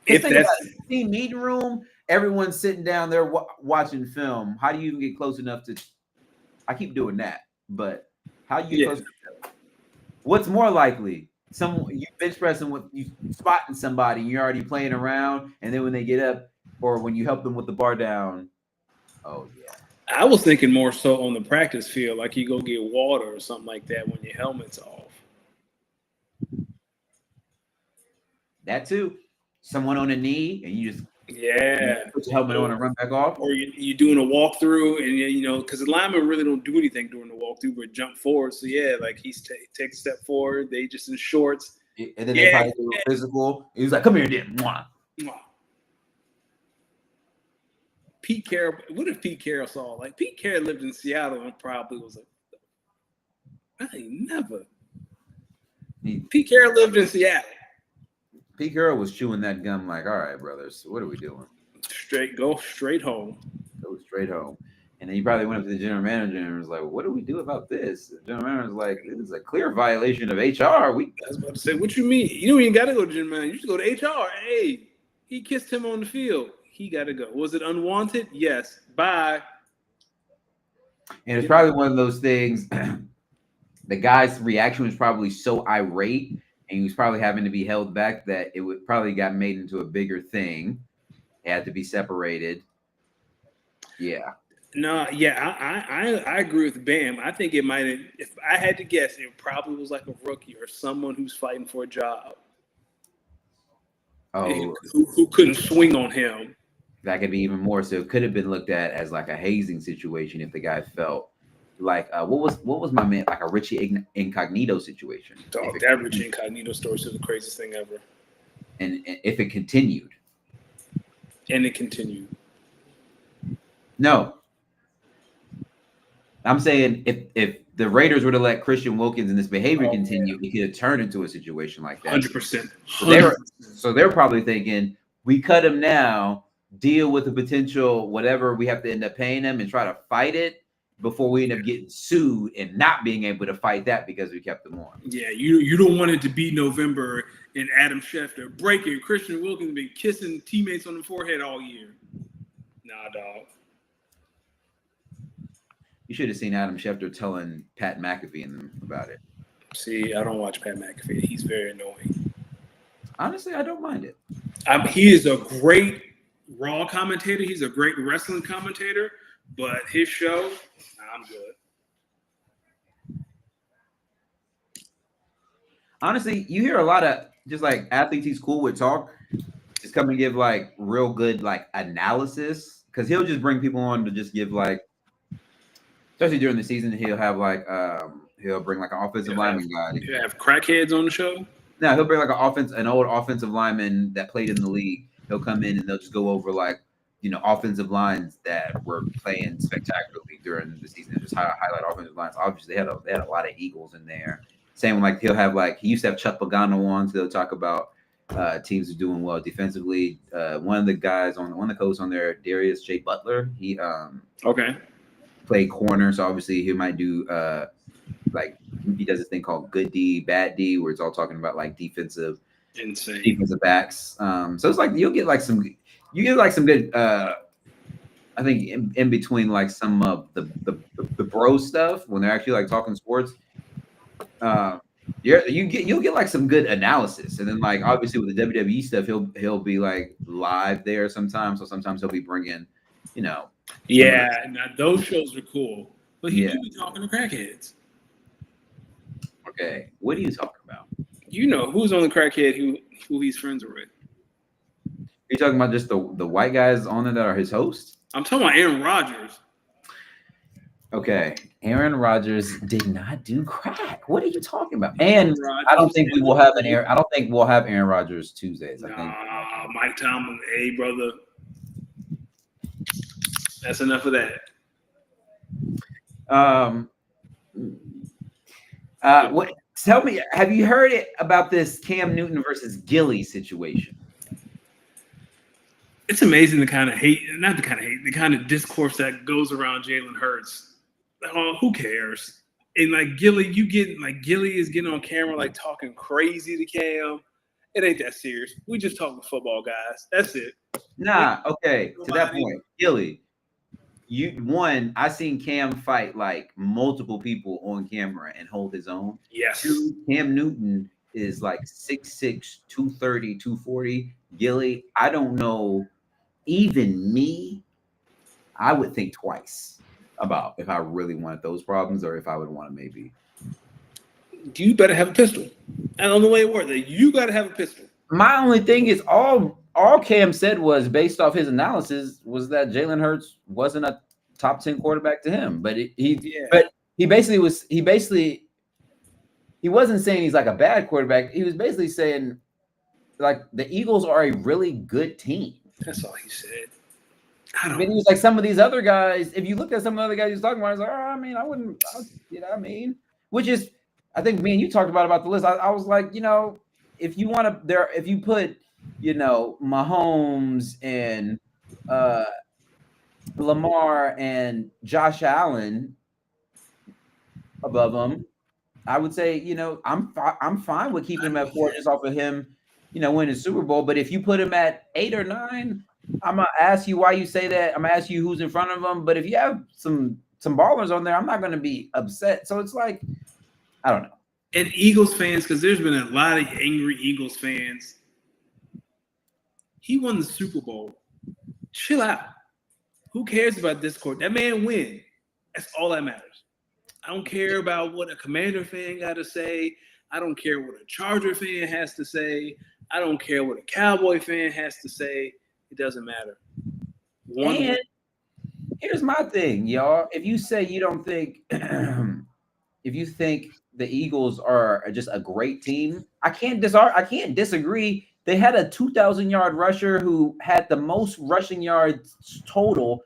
If that's the meeting room, everyone's sitting down there watching film. How do you even get close enough to? I keep doing that, but how do you get close enough? What's more likely? You bench pressing with you spotting somebody, and you're already playing around, and then when they get up, or when you help them with the bar down, oh yeah. I was thinking more so on the practice field, like you go get water or something like that when your helmet's off. That too. Someone on a knee, and you just put your helmet on and run back off. Or you're doing a walkthrough, and because the linemen really don't do anything during the walkthrough but jump forward. So like he's take a step forward. They just in shorts. And then they probably do a physical. He was like, "Come here, then." Mwah. Mwah. Pete Carroll. What if Pete Carroll saw? Like Pete Carroll lived in Seattle and probably was like, I ain't never. Pete Carroll lived in Seattle. Pete Carroll was chewing that gum like, all right, brothers, what are we doing? Go straight home. Go straight home. And then he probably went up to the general manager and was like, what do we do about this? The general manager was like, this is a clear violation of HR. I was about to say, what you mean? You don't even got to go to general manager. You just go to HR. Hey, he kissed him on the field. He got to go. Was it unwanted? Yes. Bye. And it's probably one of those things. The guy's reaction was probably so irate, and he was probably having to be held back that it would probably got made into a bigger thing. It had to be separated. Yeah. No, yeah, I agree with Bam. I think it might have, if I had to guess, it probably was like a rookie or someone who's fighting for a job. Oh, who couldn't swing on him. That could be even more. So it could have been looked at as like a hazing situation if the guy felt like what was my man, like a Richie Incognito situation. Dog, that Richie Incognito story is the craziest thing ever. And if it continued. And it continued. No. I'm saying if the Raiders were to let Christian Wilkins and this behavior continue, it could have turned into a situation like that. 100%. So they're probably thinking, we cut him now, deal with the potential whatever we have to end up paying him and try to fight it before we end up getting sued and not being able to fight that because we kept him on. Yeah, you don't want it to be November and Adam Schefter breaking. Christian Wilkins been kissing teammates on the forehead all year. Nah, dog. You should have seen Adam Schefter telling Pat McAfee and them about it. See, I don't watch Pat McAfee. He's very annoying. Honestly, I don't mind it. He is a great Raw commentator. He's a great wrestling commentator. But his show, I'm good. Honestly, you hear a lot of just like athletes he's cool with talk, just come and give like real good like analysis because he'll just bring people on to just give like, especially during the season, he'll have like he'll bring like an offensive lineman guy. You have crackheads on the show? No, he'll bring like an old offensive lineman that played in the league. He'll come in and they'll just go over like, you know, offensive lines that were playing spectacularly during the season. Just highlight offensive lines. Obviously, they had a lot of Eagles in there. Same like he'll have like he used to have Chuck Pagano on, so they'll talk about teams are doing well defensively. One of the coaches on there, Darius J. Butler, he played corner, so obviously he might do like he does this thing called good D, bad D, where it's all talking about like defensive backs. So it's like you get like some good I think in between like some of the bro stuff when they're actually like talking sports. You'll get like some good analysis, and then like obviously with the WWE stuff, he'll be like live there sometimes. So sometimes he'll be bringing, you know. Yeah, now those shows are cool, but he do be talking to crackheads. Okay, what are you talking about? You know who's on the crackhead who he's friends with? Are you talking about just the white guys on there that are his hosts? I'm talking about Aaron Rodgers. Okay, Aaron Rodgers did not do crack. What are you talking about? And I don't think we'll have Aaron Rodgers Tuesdays. I think Mike Tomlin, hey brother. That's enough of that. What? Tell me, have you heard it about this Cam Newton versus Gilly situation? It's amazing the kind of discourse that goes around Jalen Hurts. Who cares? And like Gilly is getting on camera like talking crazy to Cam. It ain't that serious. We just talking football, guys. That's it. Nah, okay. To that point, Gilly, I seen Cam fight like multiple people on camera and hold his own. Yes. Cam Newton is like 6'6", 230, 240. Gilly, I don't know. Even me, I would think twice about if I really wanted those problems or if I would want to maybe. You better have a pistol. And on the way it works, you got to have a pistol. My only thing is all Cam said was based off his analysis was that Jalen Hurts wasn't a top 10 quarterback to him, but he wasn't saying he's like a bad quarterback. He was basically saying like the Eagles are a really good team. That's all he said. I But he don't. was like some of these other guys. If you look at some of the other guys he's talking about, it's like, I wouldn't, which is, I think me and you talked about the list. I was like, if you want to, if you put, Mahomes and Lamar and Josh Allen above them, I would say, I'm fine with keeping him at 4 just off of him, winning the Super Bowl. But if you put him at 8 or 9, I'm gonna ask you why you say that. I'm gonna ask you who's in front of him. But if you have some ballers on there, I'm not gonna be upset. So it's like, I don't know. And Eagles fans, because there's been a lot of angry Eagles fans. He won the Super Bowl. Chill out. Who cares about Discord? That man win. That's all that matters. I don't care about what a Commander fan got to say. I don't care what a Charger fan has to say. I don't care what a Cowboy fan has to say. It doesn't matter. And here's my thing, y'all. If you say you don't think, if you think the Eagles are just a great team, I can't disagree. They had a 2,000-yard rusher who had the most rushing yards total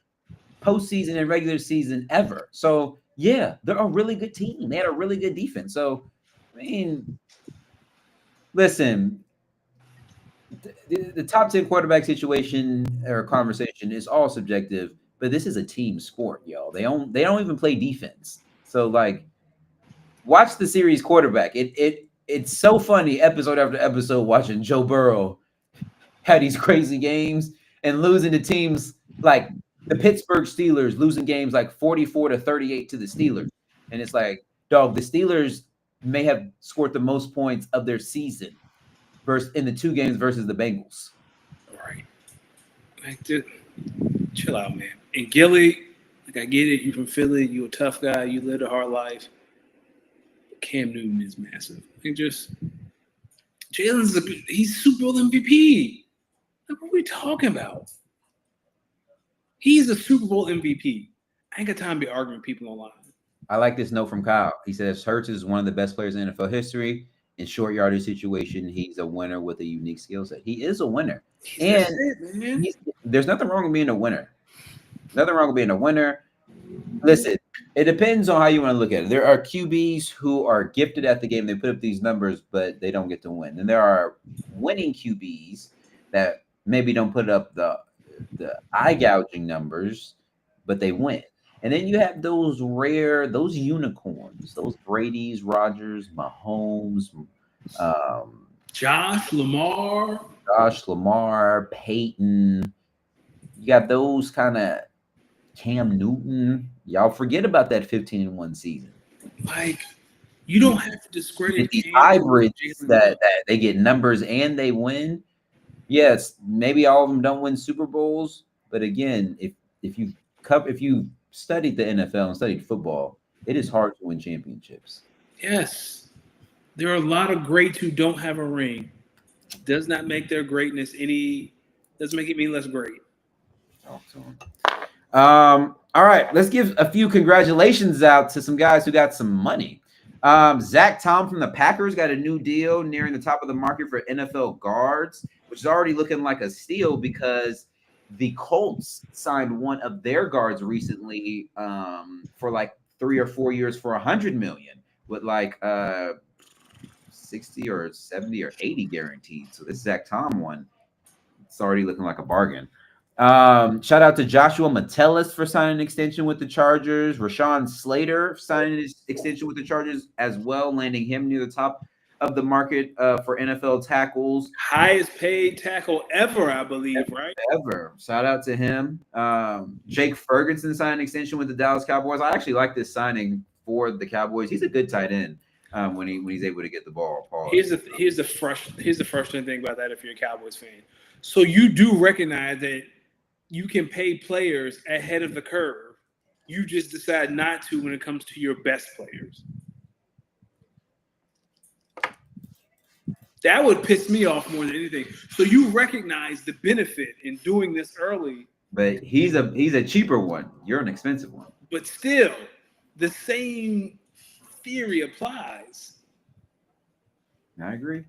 postseason and regular season ever. So yeah, they're a really good team. They had a really good defense. So I mean, listen, the top 10 quarterback situation or conversation is all subjective, but this is a team sport, yo. They don't even play defense. So like, watch the series quarterback. It's so funny episode after episode watching Joe Burrow had these crazy games and losing to teams like the Pittsburgh Steelers, losing games like 44-38 to the Steelers. And it's like, dog, the Steelers may have scored the most points of their season in the 2 games versus the Bengals. Right. Like, dude, chill out, man. And Gilly, like, I get it. You're from Philly. You're a tough guy. You lived a hard life. But Cam Newton is massive. He's Super Bowl MVP. Like, what are we talking about? He's a Super Bowl MVP. I ain't got time to be arguing with people online. I like this note from Kyle. He says Hurts is one of the best players in NFL history. In short yardage situation, he's a winner with a unique skill set. He is a winner. And there's nothing wrong with being a winner. Nothing wrong with being a winner. Listen, it depends on how you want to look at it. There are QBs who are gifted at the game. They put up these numbers, but they don't get to win. And there are winning QBs that maybe don't put up the eye-gouging numbers, but they win. And then you have those unicorns, those Brady's, Rodgers, Mahomes, Josh Lamar, Peyton. You got those kind of Cam Newton. Y'all forget about that 15-1 season. Like, you don't have to discredit these hybrids that they get numbers and they win. Yes, maybe all of them don't win Super Bowls, but again, if you studied the NFL and studied football, it is hard to win championships. Yes. There are a lot of greats who don't have a ring. Does not make their greatness doesn't make it any less great. All right, let's give a few congratulations out to some guys who got some money. Zach Tom from the Packers got a new deal nearing the top of the market for NFL guards, which is already looking like a steal because the Colts signed one of their guards recently for like 3 or 4 years for $100 million with like 60 or 70 or 80 guaranteed. So this Zach Tom one, it's already looking like a bargain. Shout out to Joshua Metellus for signing an extension with the Chargers. Rashawn Slater signing his extension with the Chargers as well, landing him near the top of the market for NFL tackles. Highest paid tackle ever, I believe, right? Ever. Shout out to him. Jake Ferguson signed an extension with the Dallas Cowboys. I actually like this signing for the Cowboys. He's a good tight end when he's able to get the ball. Here's the frustrating thing about that if you're a Cowboys fan. So you do recognize that you can pay players ahead of the curve. You just decide not to when it comes to your best players. That would piss me off more than anything. So you recognize the benefit in doing this early. But he's a cheaper one. You're an expensive one. But still, the same theory applies. I agree.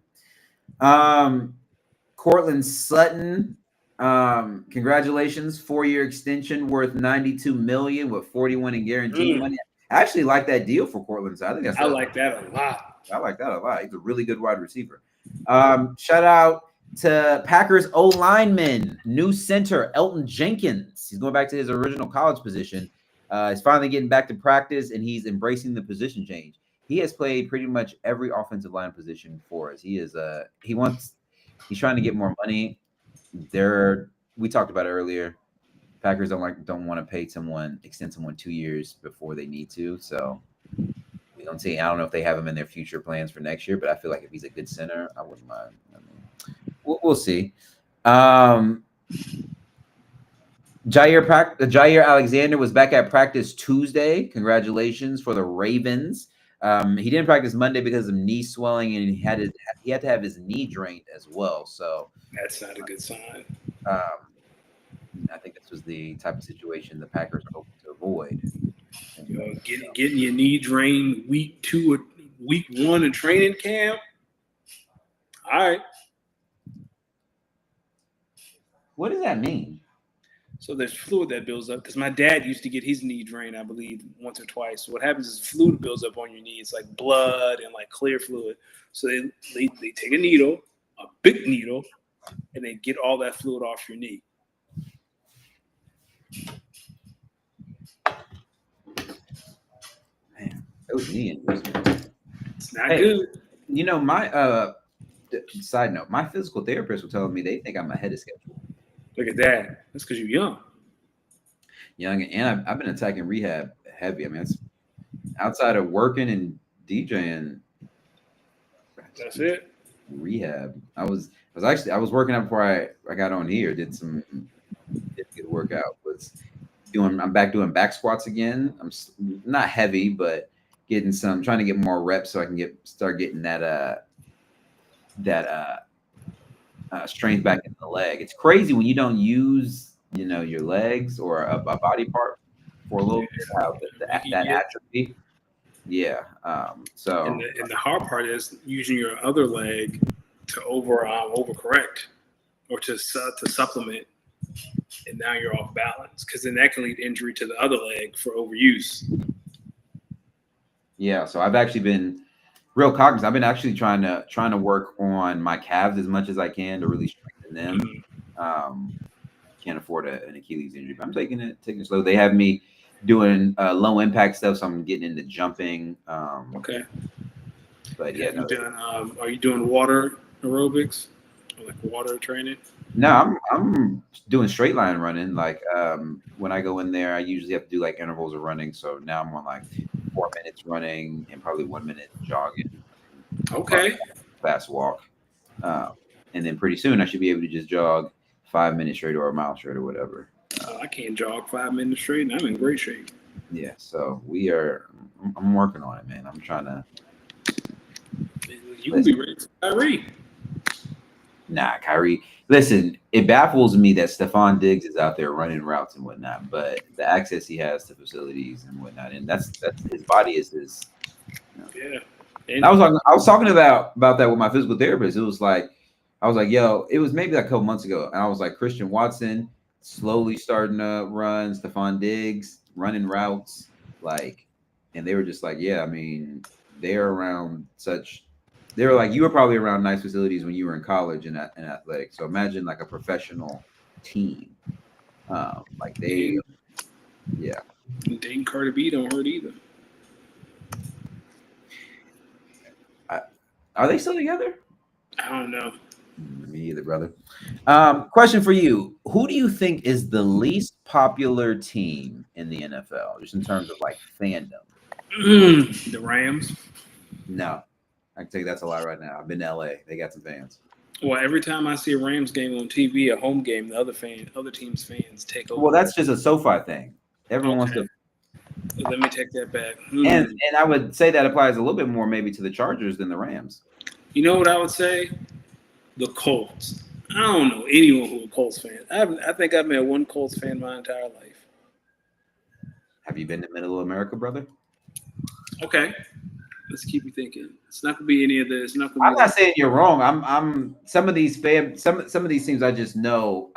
Cortland Sutton Congratulations, 4-year extension worth $92 million with 41 in guaranteed money. I actually like that deal for Cortland. So I think I like that a lot. I like that a lot. He's a really good wide receiver. Shout out to Packers O lineman, new center Elton Jenkins. He's going back to his original college position. He's finally getting back to practice, and he's embracing the position change. He has played pretty much every offensive line position for us. He's trying to get more money. We talked about it earlier. Packers don't want to extend someone 2 years before they need to. So we don't see. I don't know if they have him in their future plans for next year, but I feel like if he's a good center, I wouldn't mind. I mean, we'll see. Jair Alexander was back at practice Tuesday. Congratulations for the Ravens. He didn't practice Monday because of knee swelling, and he had to have his knee drained as well. So that's not a good sign. I think this was the type of situation the Packers are hoping to avoid. Getting your knee drained week 2 or week 1 in training camp. All right. What does that mean? So there's fluid that builds up because my dad used to get his knee drained, I believe, once or twice. So what happens is fluid builds up on your knee. It's like blood and like clear fluid. So they take a needle, a big needle, and they get all that fluid off your knee. Man, those knee injuries. It's not good. You know, my side note, my physical therapist was telling me they think I'm ahead of schedule. Look at that. That's because you're young. Young, and I've been attacking rehab heavy. I mean, it's outside of working and DJing. That's it. Rehab. I was working out before I got on here. Did a good workout. I'm back doing back squats again. I'm not heavy, but trying to get more reps so I can start getting that strength back in the leg. It's crazy when you don't use, your legs or a body part for a little bit, that atrophy. Yeah. So and the hard part is using your other leg to overcorrect or to supplement, and now you're off balance because then that can lead to injury to the other leg for overuse. Yeah. So I've actually been real cognizant. I've been actually trying to work on my calves as much as I can to really strengthen them. Can't afford an Achilles injury, but I'm taking it slow. They have me doing low impact stuff, so I'm getting into jumping. Okay. But yeah, are you doing water aerobics, or like water training? No, I'm doing straight line running. Like when I go in there, I usually have to do like intervals of running. So now I'm on like 4 minutes running and probably 1 minute jogging. Okay. Fast walk. And then pretty soon I should be able to just jog 5 minutes straight or a mile straight or whatever. I can't jog 5 minutes straight, and I'm in great shape. Yeah, so I'm working on it, man. I'm trying to. You can be ready for Kyrie. Nah, Kyrie. Listen, it baffles me that Stephon Diggs is out there running routes and whatnot, but the access he has to facilities and whatnot, and that's his body is his. Yeah. And I was talking about that with my physical therapist. I was like, yo, it was maybe like a couple months ago, and I was like, Christian Watson slowly starting to run, Stephon Diggs running routes, and they were just like, yeah, I mean, they're like, you were probably around nice facilities when you were in college and athletics. So imagine like a professional team, yeah. Dayton Carter B don't hurt either. Are they still together? I don't know. Me either, brother. Question for you: who do you think is the least popular team in the NFL, just in terms of like fandom? The Rams. No, I can tell you that's a lie right now. I've been to LA; they got some fans. Well, every time I see a Rams game on TV, a home game, the other team's fans take over. Well, that's just a SoFi thing. Everyone wants to. Let me take that back. And I would say that applies a little bit more maybe to the Chargers than the Rams. You know what I would say? The Colts. I don't know anyone who's a Colts fan. I think I've met one Colts fan my entire life. Have you been to Middle America, brother? Okay. Let's keep you thinking. It's not gonna be any of this. It's not gonna I'm be not like, saying you're wrong. I'm some of these some of these teams I just know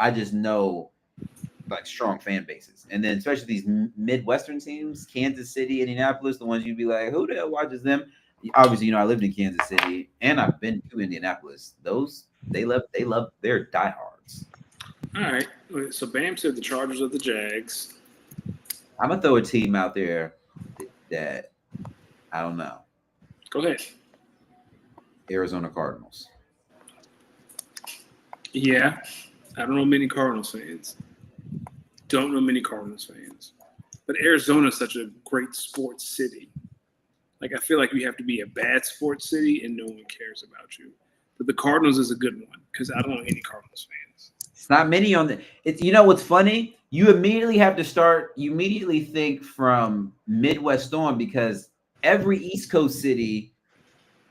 like strong fan bases, and then especially these Midwestern teams, Kansas City, Indianapolis, the ones you'd be like, who the hell watches them? Obviously, I lived in Kansas City and I've been to Indianapolis. Those they love their diehards. all right. So Bam said the Chargers or the Jags. I'm gonna throw a team out there that I don't know. Go ahead. Arizona Cardinals. Yeah, I don't know many Cardinals fans. Don't know many Cardinals fans. But Arizona is such a great sports city. Like, I feel like you have to be a bad sports city and no one cares about you. But the Cardinals is a good one because I don't know any Cardinals fans. It's not many on the. It's what's funny. You immediately have to start. You immediately think from Midwest on because every East Coast city,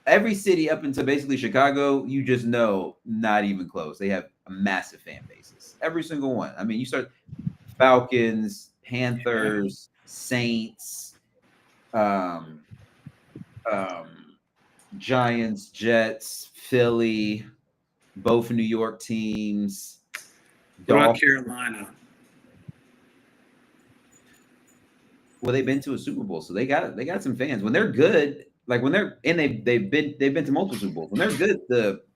every city up until basically Chicago, you just know not even close. They have a massive fan bases. Every single one. I mean, you start Falcons, Panthers, Saints, Giants, Jets, Philly, both New York teams. What about Carolina? Well, they've been to a Super Bowl, so they got some fans. When they're good, like when they're and they've been to multiple Super Bowls. When they're good,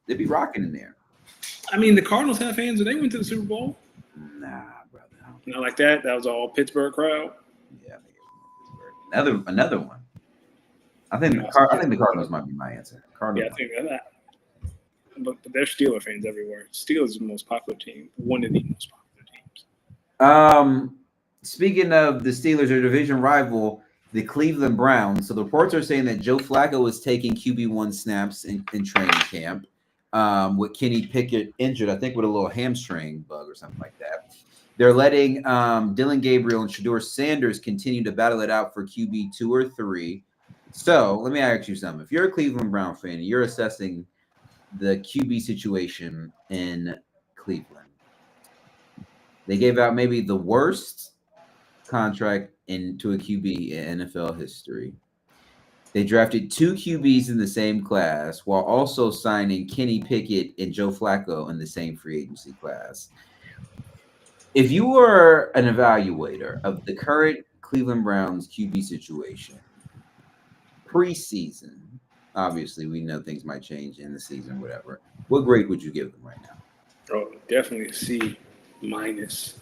they be rocking in there. I mean, the Cardinals have fans when they went to the Super Bowl. Nah, brother. Not like that. That was all Pittsburgh crowd. Yeah, I think it was Pittsburgh. Another one. I think the Cardinals might be my answer. Cardinals. Yeah, I think that. But they're Steeler fans everywhere. Steelers is the most popular team. One of the most popular teams. Speaking of the Steelers, their division rival, the Cleveland Browns. So the reports are saying that Joe Flacco is taking QB1 snaps in training camp with Kenny Pickett injured, I think with a little hamstring bug or something like that. They're letting Dylan Gabriel and Shedeur Sanders continue to battle it out for QB 2 or 3. So let me ask you something. If you're a Cleveland Brown fan and you're assessing the QB situation in Cleveland, they gave out maybe the worst contract into a QB in NFL history. They drafted 2 QBs in the same class while also signing Kenny Pickett and Joe Flacco in the same free agency class. If you were an evaluator of the current Cleveland Browns QB situation, preseason, obviously we know things might change in the season, whatever. What grade would you give them right now? Oh, definitely a C minus.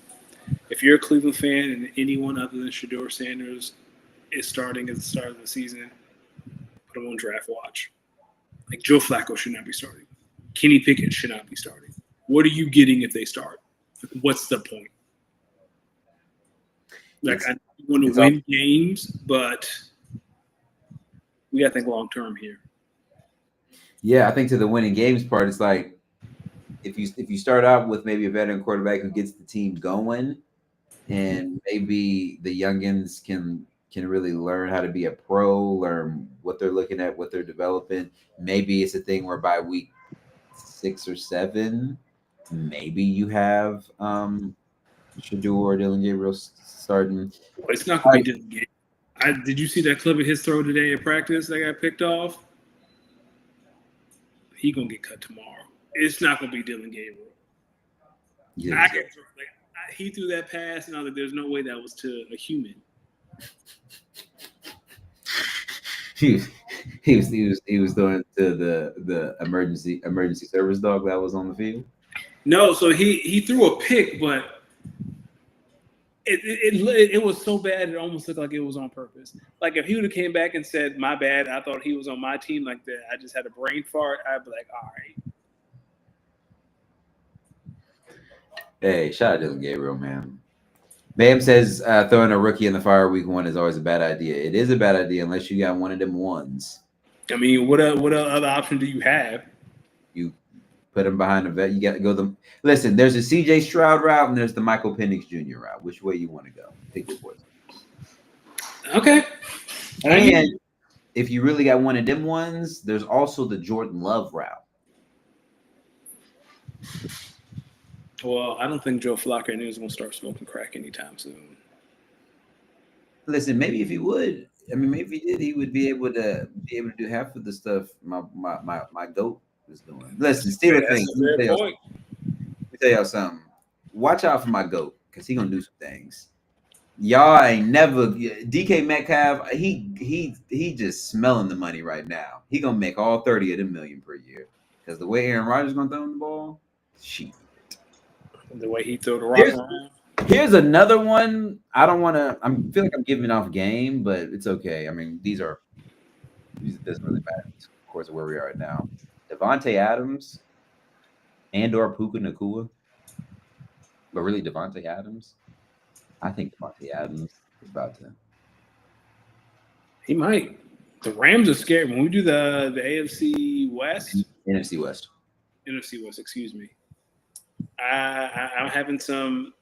If you're a Cleveland fan and anyone other than Shedeur Sanders is starting at the start of the season, put him on draft watch. Like Joe Flacco should not be starting. Kenny Pickett should not be starting. What are you getting if they start? What's the point? Like, I want to win games, but we got to think long term here. Yeah, I think to the winning games part, it's like if you start out with maybe a veteran quarterback who gets the team going, and maybe the youngins can really learn how to be a pro, learn what they're looking at, what they're developing. Maybe it's a thing where by week 6 or 7, maybe you have Shedeur or Dylan Gabriel starting. Well, it's not going to be Dylan Gabriel. Did you see that clip of his throw today at practice that got picked off? He gonna get cut tomorrow. It's not gonna be Dylan Gabriel. Yeah, he threw that pass, and I was like, "There's no way that was to a human." He was throwing to the emergency service dog that was on the field. No, so he threw a pick, but it was so bad it almost looked like it was on purpose. Like if he would have came back and said, "My bad, I thought he was on my team," like that, I just had a brain fart, I'd be like, "All right." Hey, shout out to Dylan Gabriel, man. Bam says throwing a rookie in the fire week 1 is always a bad idea. It is a bad idea unless you got one of them ones. I mean, what other option do you have? You put him behind the vet. You got to go listen. There's a CJ Stroud route and there's the Michael Penix Jr. route. Which way you want to go? Pick your poison. Okay. And if you really got one of them ones, there's also the Jordan Love route. Well, I don't think Joe Flacco is going to start smoking crack anytime soon. Listen, maybe if he would, I mean, maybe if he did, he would be able to do half of the stuff my goat was doing. Listen, Steelers thing. That's a fair point. Let me tell y'all something. Watch out for my goat because he gonna do some things. Y'all ain't never DK Metcalf. He just smelling the money right now. He gonna make all 30 of them million per year because the way Aaron Rodgers gonna throw him the ball, shit. The way he threw the rock around. Here's another one. I don't want to. I feel like I'm giving off game, but it's okay. I mean, these doesn't really matter. Of course, where we are right now. Devontae Adams and/or Puka Nacua, but really Devontae Adams. I think Devontae Adams is about to. He might. The Rams are scared. When we do the AFC West, NFC West. NFC West, excuse me. I'm having some.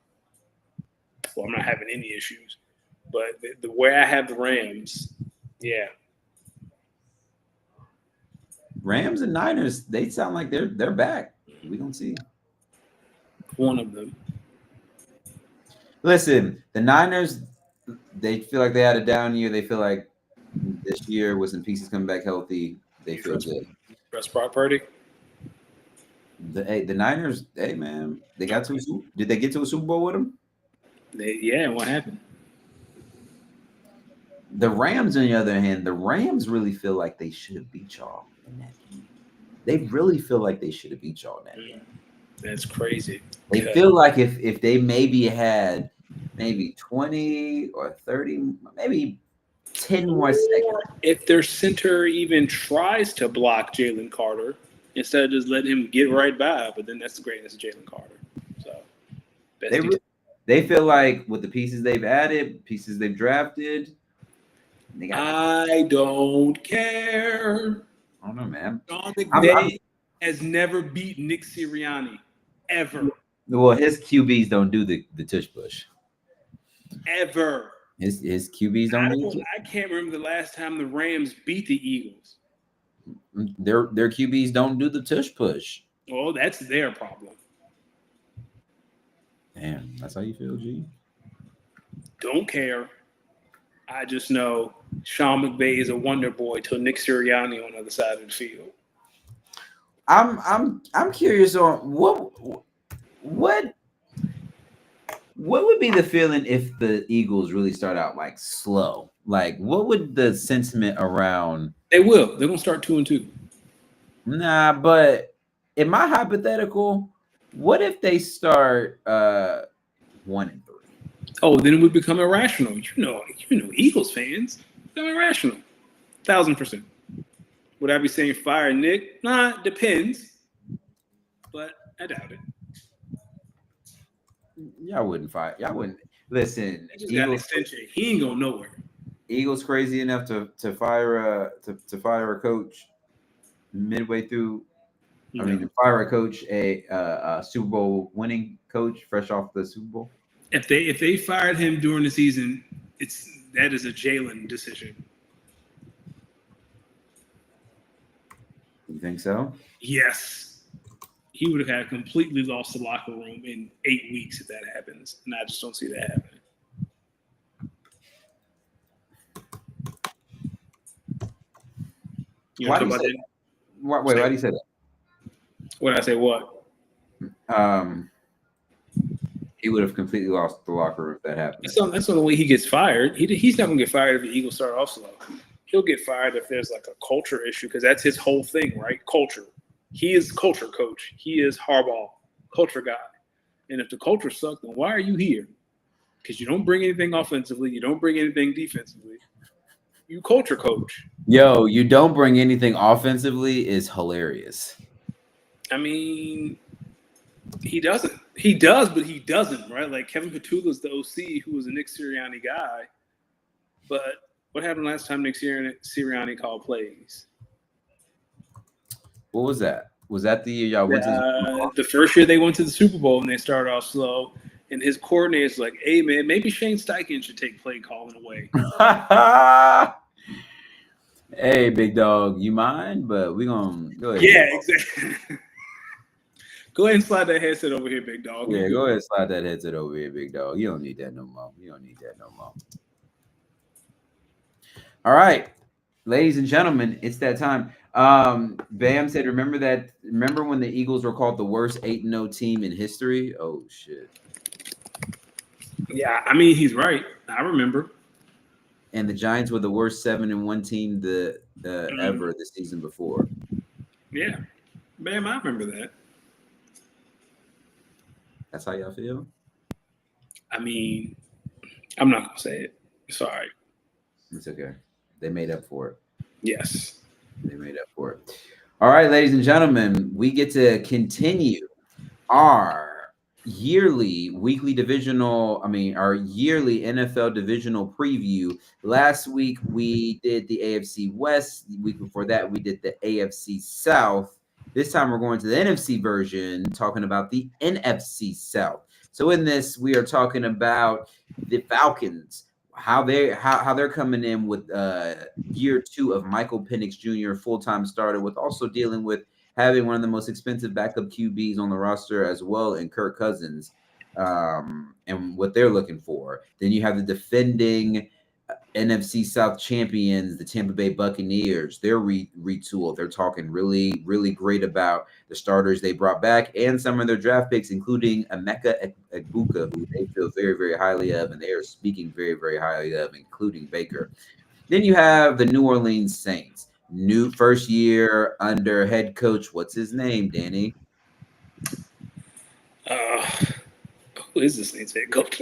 Well, I'm not having any issues, but the way I have the Rams, yeah. Rams and Niners, they sound like they're back. We gonna see. One of them. Listen, the Niners, they feel like they had a down year. They feel like this year with some pieces coming back healthy, they feel good. Trust Brock Purdy. The Niners, hey man, they got to did they get to a Super Bowl with them? Yeah, what happened? The Rams, on the other hand, the Rams really feel like they should have beat y'all in that game. They really feel like they should have beat y'all in that game. That's crazy. They feel like if they maybe had 20 or 30, maybe 10 more seconds. If their center even tries to block Jalen Carter instead of just letting him get right by, but then that's the greatness of Jalen Carter. So they feel like with the pieces they've added, pieces they've drafted. I don't care. I don't know, man. Sean McVay has never beat Nick Sirianni, ever. Well, his QBs don't do the tush push. Ever. His QBs don't do it. I can't remember the last time the Rams beat the Eagles. Their QBs don't do the tush push. Well, that's their problem. Damn, that's how you feel, G? Don't care. I just know Sean McVay is a wonder boy till Nick Sirianni on the other side of the field. I'm curious on what would be the feeling if the Eagles really start out like slow? Like, what would the sentiment around? They will. They're gonna start 2-2. Nah, but in my hypothetical, what if they start 1-3? Oh, then it would become irrational. You know, Eagles fans become irrational. 1,000%. Would I be saying fire Nick? Nah, depends. But I doubt it. Y'all wouldn't fire. Y'all wouldn't listen. He just got an extension. He ain't going nowhere. Eagles crazy enough to fire a coach midway through. Yeah. I mean, to fire a coach, a Super Bowl winning coach, fresh off the Super Bowl. If they fired him during the season, that is a Jalen decision. You think so? Yes. He would have completely lost the locker room in 8 weeks if that happens, and I just don't see that happening. Why do you say that? Wait, why do you say that? What did I say? What? He would have completely lost the locker room if that happened. That's not the way he gets fired. He's not going to get fired if the Eagles start off slow. He'll get fired if there's like a culture issue because that's his whole thing, right? Culture. He is culture coach. He is Harbaugh, culture guy. And if the culture sucks, then why are you here? Because you don't bring anything offensively. You don't bring anything defensively. You culture coach. Yo, you don't bring anything offensively is hilarious. I mean, he doesn't. He does, but he doesn't, right? Like Kevin Petula's the OC who was a Nick Sirianni guy. But what happened last time Nick Sirianni called plays? What was that? Was that the year y'all went to the first year they went to the Super Bowl and they started off slow? And his coordinator's like, hey, man, maybe Shane Steichen should take play calling away. Hey, big dog, you mind? But we're going to go ahead. Yeah, exactly. Go ahead and slide that headset over here, big dog. Yeah, go ahead and slide that headset over here, big dog. You don't need that no more. All right, ladies and gentlemen, it's that time. Bam said, remember when the Eagles were called the worst 8-0 team in history? Oh shit. Yeah, I mean, he's right. I remember. And the Giants were the worst 7-1 team ever the season before. Yeah, man, I remember that. That's how y'all feel? I mean, I'm not gonna say it. Sorry. It's okay. They made up for it. Yes. They made up for it. All right, ladies and gentlemen, we get to continue our yearly NFL divisional preview. Last week we did the AFC West. The week before that we did the AFC South. This time we're going to the NFC version, talking about the NFC South. So in this, we are talking about the Falcons, how they're coming in with year 2 of Michael Penix Jr. full-time starter, with also dealing with having one of the most expensive backup QBs on the roster as well, and Kirk Cousins, and what they're looking for. Then you have the defending NFC South champions, the Tampa Bay Buccaneers. They're retooled. They're talking really, really great about the starters they brought back and some of their draft picks, including Emeka Egbuka, who they feel very, very highly of, and they are speaking very, very highly of, including Baker. Then you have the New Orleans Saints. New first year under head coach. What's his name, Danny? Who is this Saints head coach?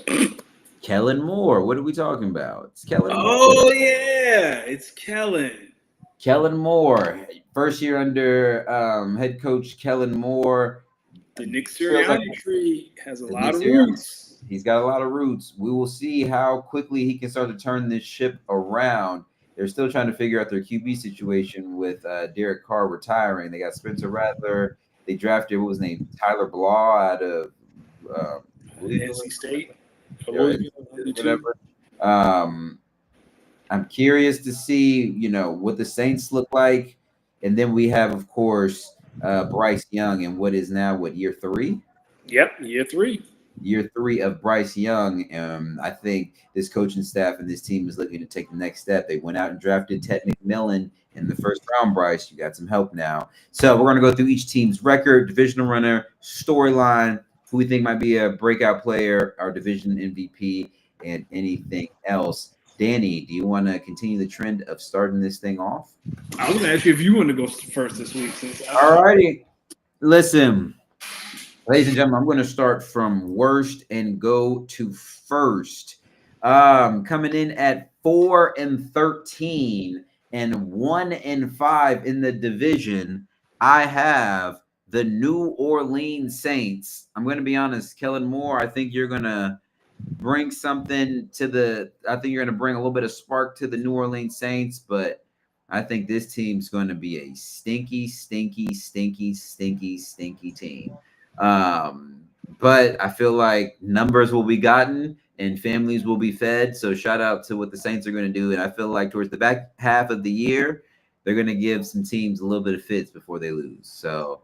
Kellen Moore. What are we talking about? It's Kellen Moore. Oh yeah, it's Kellen. Kellen Moore. First year under head coach Kellen Moore. The Nick Sirianni tree has a lot of Sirianni. roots. He's got a lot of roots. We will see how quickly he can start to turn this ship around. They're still trying to figure out their QB situation with Derek Carr retiring. They got Spencer Rattler. They drafted, what was his name? Tyler Blaw out of NC State. Whatever. I'm curious to see, what the Saints look like. And then we have, of course, Bryce Young in what is now, year 3? Yep, year 3. Year 3 of Bryce Young. I think this coaching staff and this team is looking to take the next step. They went out and drafted Ted McMillan in the first round. Bryce, you got some help now. So we're going to go through each team's record, divisional runner, storyline, who we think might be a breakout player, our division MVP, and anything else. Danny, do you want to continue the trend of starting this thing off? I was going to ask you if you want to go first this week. All righty. Listen. Ladies and gentlemen, I'm going to start from worst and go to first. Coming in at 4-13 and 1-5 in the division, I have the New Orleans Saints. I'm going to be honest, Kellen Moore, I think you're going to bring something I think you're going to bring a little bit of spark to the New Orleans Saints, but I think this team's going to be a stinky, stinky, stinky, stinky, stinky team. But I feel like numbers will be gotten and families will be fed. So shout out to what the Saints are going to do. And I feel like towards the back half of the year, they're going to give some teams a little bit of fits before they lose. So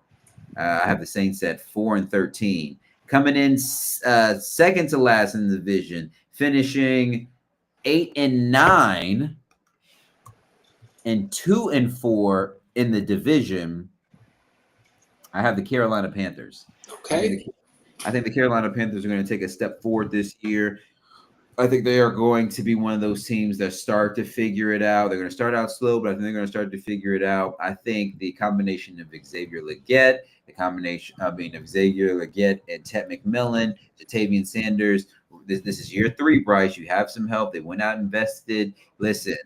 I have the Saints at 4-13. Coming in second to last in the division, finishing 8-9 and 2-4 in the division, I have the Carolina Panthers. Okay. I think the Carolina Panthers are going to take a step forward this year. I think they are going to be one of those teams that start to figure it out. They're going to start out slow, but I think they're going to start to figure it out. I think the combination of Xavier Legette, and Ted McMillan, Jatavian Sanders. This is year 3, Bryce. You have some help. They went out and invested. Listen,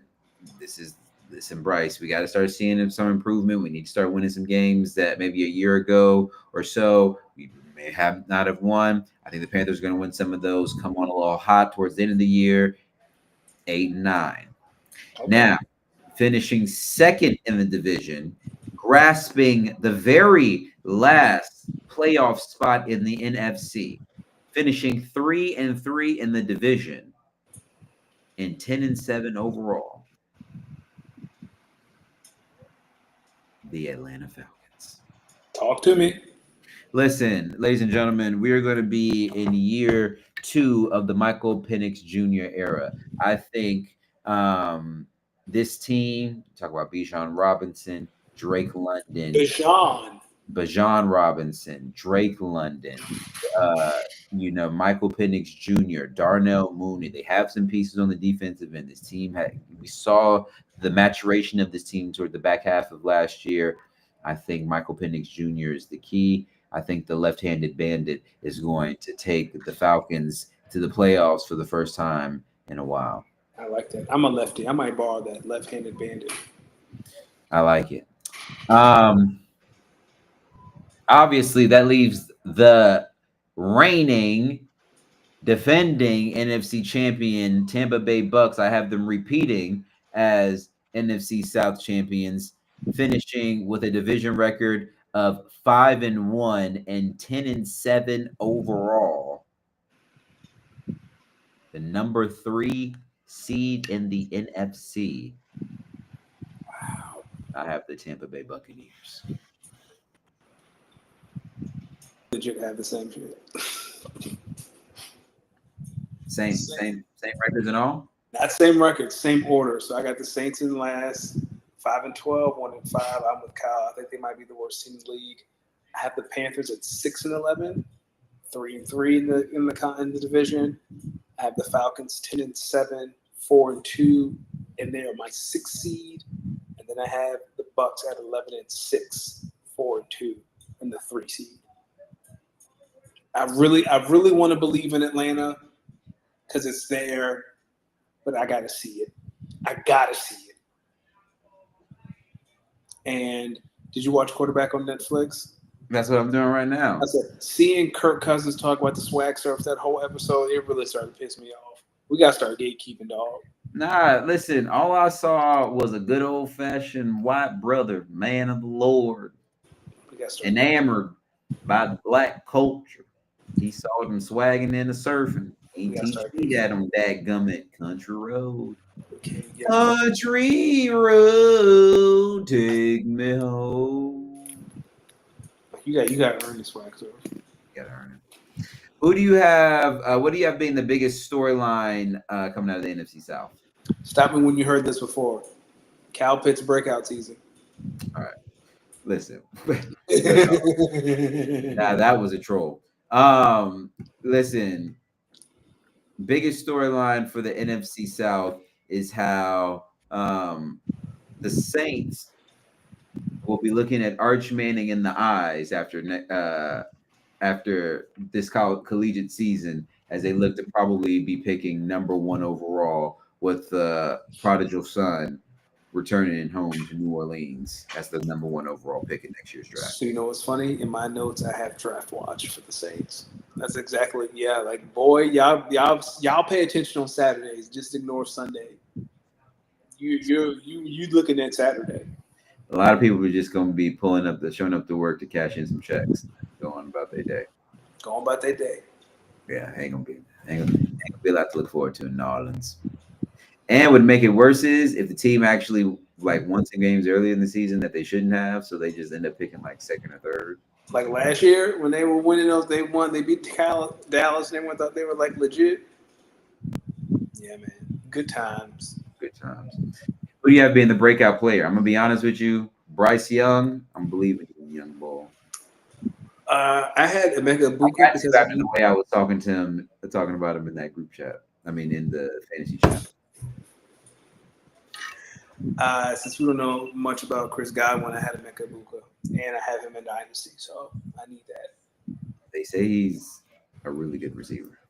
Bryce, we got to start seeing some improvement. We need to start winning some games that maybe a year ago or so we may have not have won. I think the Panthers are going to win some of those, come on a little hot towards the end of the year, 8-9. Okay. Now, finishing second in the division, grasping the very last playoff spot in the NFC, finishing 3-3 in the division and 10-7 overall. The Atlanta Falcons. Talk to me. Listen, ladies and gentlemen, we are going to be in year 2 of the Michael Penix Jr. era. I think this team, talk about Bijan Robinson, Drake London, Bijan Robinson, Drake London, Michael Penix Jr., Darnell Mooney. They have some pieces on the defensive end. This team we saw the maturation of this team toward the back half of last year. I think Michael Penix Jr. is the key. I think the left-handed bandit is going to take the Falcons to the playoffs for the first time in a while. I like that. I'm a lefty. I might borrow that left-handed bandit. I like it. Obviously, that leaves the reigning, defending NFC champion Tampa Bay Bucs. I have them repeating as NFC South champions, finishing with a division record of 5-1 and 10-7 overall. The number 3 seed in the NFC. Wow. I have the Tampa Bay Buccaneers. Legit have the same shit. Same records and all? Not same records, same order. So I got the Saints in last, 5-12, 1-5. I'm with Kyle. I think they might be the worst team in the league. I have the Panthers at 6-11, 3-3 in the division. I have the Falcons 10-7, 4-2, and they are my 6th seed. And then I have the Bucs at 11-6, 4-2, and the 3 seed. I really want to believe in Atlanta because it's there, but I gotta see it. And did you watch Quarterback on Netflix? That's what I'm doing right now. I said, seeing Kirk Cousins talk about the swag surf that whole episode, it really started to piss me off. We gotta start gatekeeping, dog. Nah, listen, all I saw was a good old-fashioned white brother, man of the Lord, enamored by the black culture. He saw them swagging in the surfing. He teach at him dadgummit country road. Country road, take me home. You got to earn this swag surf. You got to earn it. Who do you have? What do you have being the biggest storyline coming out of the NFC South? Stop me when you heard this before. Cal Pitts breakout season. All right. Listen. Nah, that was a troll. Listen. Biggest storyline for the NFC South is how the Saints will be looking at Arch Manning in the eyes after this collegiate season, as they look to probably be picking number 1 overall with the prodigal son returning home to New Orleans as the number 1 overall pick in next year's draft. So you know what's funny? In my notes, I have draft watch for the Saints. That's exactly like boy, y'all pay attention on Saturdays. Just ignore Sunday. You looking at Saturday. A lot of people are just going to be showing up to work to cash in some checks, going about their day. Yeah, ain't gonna be a lot to look forward to in New Orleans. And what make it worse is if the team actually won some games early in the season that they shouldn't have, so they just end up picking 2nd or 3rd. Like last year when they were winning those, they beat Dallas, and everyone thought they were legit. Yeah, man, good times. Who do you have being the breakout player? I'm gonna be honest with you, Bryce Young. I'm believing in Young Ball. I had Emeka Buka because after the way I was talking about him in that group chat. I mean, in the fantasy chat. Since we don't know much about Chris Godwin, I had Emeka Buka, and I have him in Dynasty, so I need that. They say he's a really good receiver.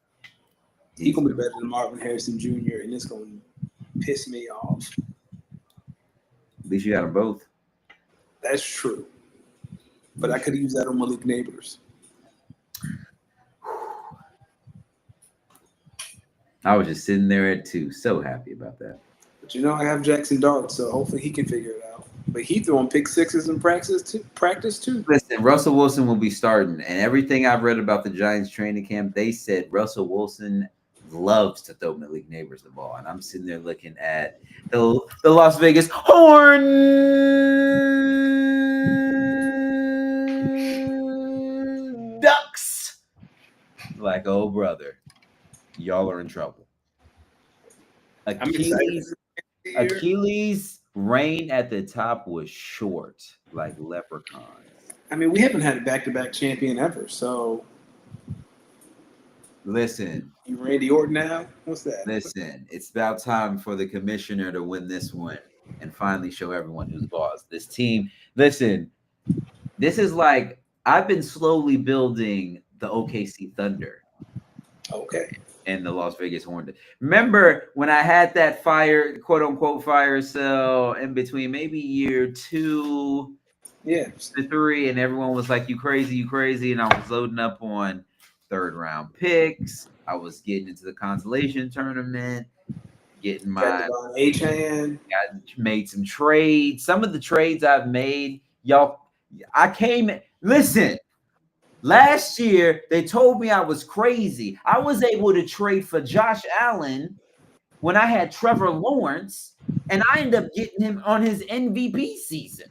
He's gonna be better than Marvin Harrison Jr., and it's gonna piss me off. At least you got them both. That's true. But I could use that on Malik Neighbors. I was just sitting there at 2, so happy about that. But I have Jackson Dart, so hopefully he can figure it out. But he throwing pick sixes in practice too. Listen, Russell Wilson will be starting, and everything I've read about the Giants training camp, they said Russell Wilson loves to throw Malik Neighbors the ball, and I'm sitting there looking at the Las Vegas Horn Ducks. Oh brother, y'all are in trouble. I'm excited. here. Achilles' reign at the top was short, like leprechauns. I mean, we haven't had a back-to-back champion ever. So, listen, you Randy Orton now? What's that? Listen, it's about time for the commissioner to win this one and finally show everyone who's boss. This team, listen, this is like I've been slowly building the OKC Thunder. Okay. And the Las Vegas Hornets. Remember when I had that fire, quote unquote, fire sale in between maybe year 2 to 3, and everyone was like, you crazy. And I was loading up on 3rd round picks. I was getting into the consolation tournament, getting my H-hand. Made some trades. Some of the trades I've made, y'all, listen. Last year, they told me I was crazy. I was able to trade for Josh Allen when I had Trevor Lawrence, and I ended up getting him on his MVP season.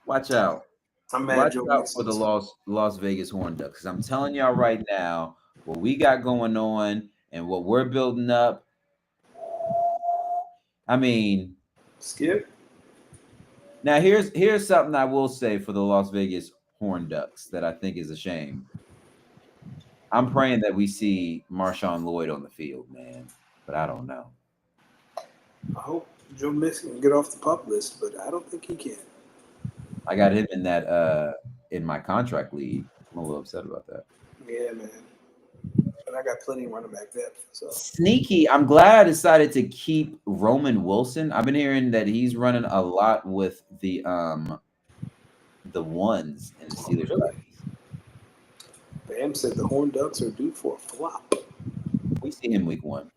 Watch out. Watch out for the Las Vegas Horned Ducks, because I'm telling y'all right now, what we got going on and what we're building up, I mean... Skip? Now, here's something I will say for the Las Vegas Horned Ducks that I think is a shame. I'm praying that we see Marshawn Lloyd on the field, man, but I don't know. I hope Joe Mixon can get off the pup list, but I don't think he can. I got him in that in my contract league. I'm a little upset about that. Yeah, man. But I got plenty of running back depth. So sneaky. I'm glad I decided to keep Roman Wilson. I've been hearing that he's running a lot with the ones in the Steelers. Really? Bam said the Horned Ducks are due for a flop. We see him week 1.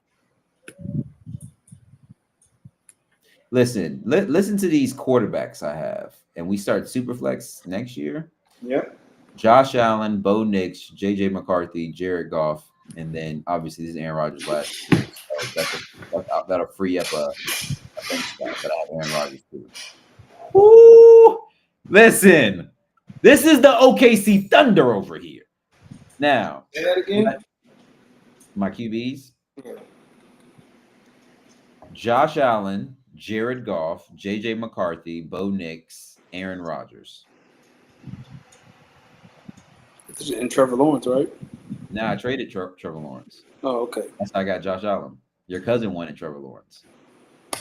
Listen to these quarterbacks I have, and we start Superflex next year. Yep. Josh Allen, Bo Nix, J.J. McCarthy, Jared Goff, and then obviously this is Aaron Rodgers last year. So that'll free up a bench spot that I have Aaron Rodgers too. Woo! Listen, this is the OKC Thunder over here. Now, say that again. My QBs. Yeah. Josh Allen, Jared Goff, J.J. McCarthy, Bo Nix, Aaron Rodgers. And Trevor Lawrence, right? Now I traded Trevor Lawrence. Oh, okay. That's how I got Josh Allen. Your cousin wanted Trevor Lawrence.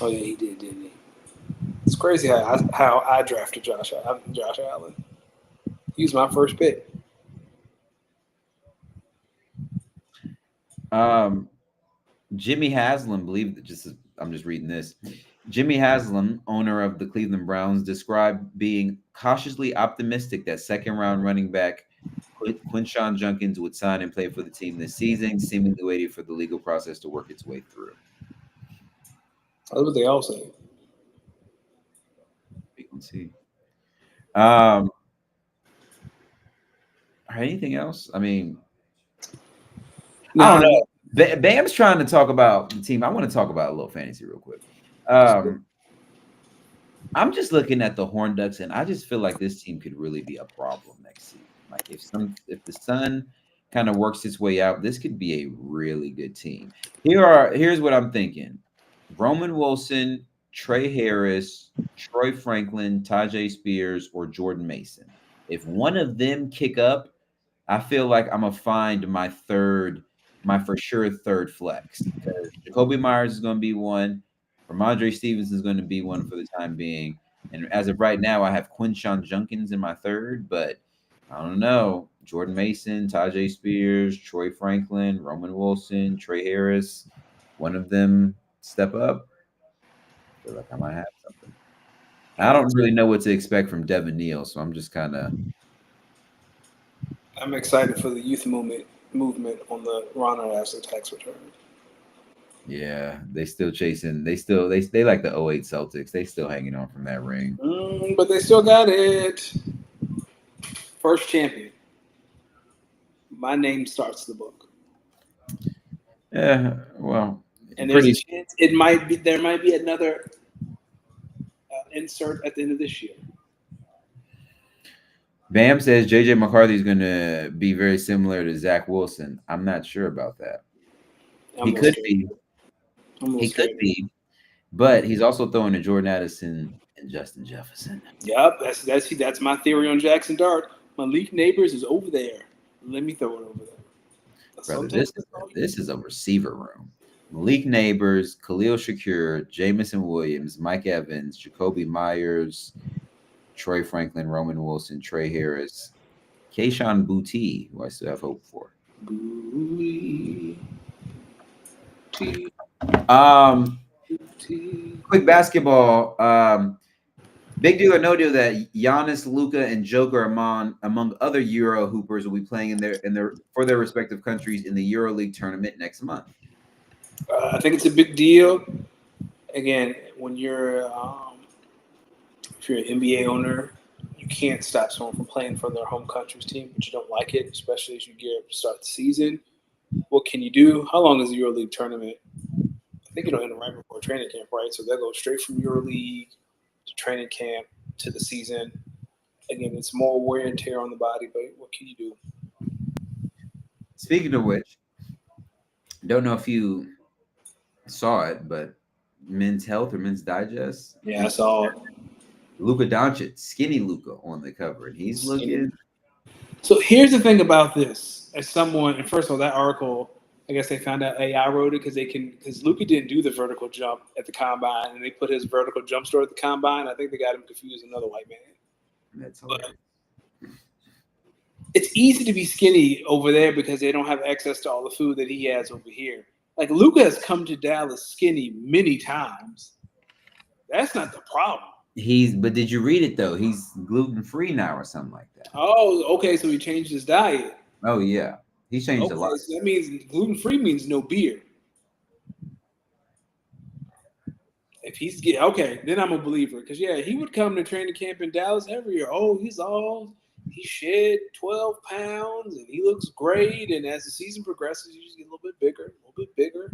Oh yeah, he did, didn't he? It's crazy how I drafted Josh Allen. He was my first pick. Jimmy Haslam I'm just reading this. Jimmy Haslam, owner of the Cleveland Browns, described being cautiously optimistic that second-round running back Quinshon Judkins would sign and play for the team this season, seemingly waiting for the legal process to work its way through. That's what they all say. We can see. Anything else? I mean, I don't know. Bam's trying to talk about the team. I want to talk about a little fantasy real quick. I'm just looking at the Horned Ducks, and I just feel like this team could really be a problem next season. Like if the Sun kind of works its way out, this could be a really good team. Here's what I'm thinking: Roman Wilson, Trey Harris, Troy Franklin, Tajay Spears, or Jordan Mason. If one of them kick up, I feel like I'm gonna find my for sure third flex, because Jacoby Myers is going to be one, Ramondre Stevenson is going to be one for the time being, and as of right now, I have Quinshon Judkins in my third, but I don't know. Jordan Mason, Tajay Spears, Troy Franklin, Roman Wilson, Trey Harris, one of them step up. I feel like I might have something. I don't really know what to expect from Devin Neal, so I'm just kind of. I'm excited for the youth movement on the Ron Artest tax return. Yeah, they still chasing. They like the 08 Celtics. They still hanging on from that ring. But they still got it. First champion. My name starts the book. Yeah, well, and there's a chance there might be another insert at the end of this year. Bam says JJ McCarthy is going to be very similar to Zach Wilson. I'm not sure about that. He could be. He could be, but he's also throwing to Jordan Addison and Justin Jefferson. Yep, that's my theory on Jackson Dart. Malik Neighbors is over there. Let me throw it over there. Brother, this is a receiver room. Malik Neighbors, Khalil Shakir, Jamison Williams, Mike Evans, Jacoby Myers, Troy Franklin, Roman Wilson, Trey Harris, Kayshon Boutte, who I still have hope for. Quick basketball. Big deal or no deal that Giannis, Luka, and Joker among other Euro hoopers will be playing for their respective countries in the EuroLeague tournament next month. I think it's a big deal. Again, when you're if you're an NBA owner, you can't stop someone from playing for their home country's team, but you don't like it, especially as you get up to start the season. What can you do? How long is the EuroLeague tournament? I think it'll end right before training camp, right? So they'll go straight from EuroLeague to training camp to the season. Again, it's more wear and tear on the body, but what can you do? Speaking of which, don't know if you saw it, but Men's Health or Men's Digest. Yeah, I saw it. Luka Doncic, skinny Luka on the cover, and he's looking. So here's the thing about this. As someone, and first of all, that article, I guess they found out AI wrote it because Luka didn't do the vertical jump at the combine, and they put his vertical jump story at the combine. I think they got him confused with another white man. That's hilarious. It's easy to be skinny over there because they don't have access to all the food that he has over here. Like Luka has come to Dallas skinny many times. That's not the problem. But did you read it though? He's gluten-free now or something like that. Oh, okay. So he changed his diet. Oh yeah, he changed a lot. So that means gluten-free means no beer. If he's okay, then I'm a believer. Because yeah, he would come to training camp in Dallas every year. Oh, he shed 12 pounds and he looks great. And as the season progresses, he just get a little bit bigger.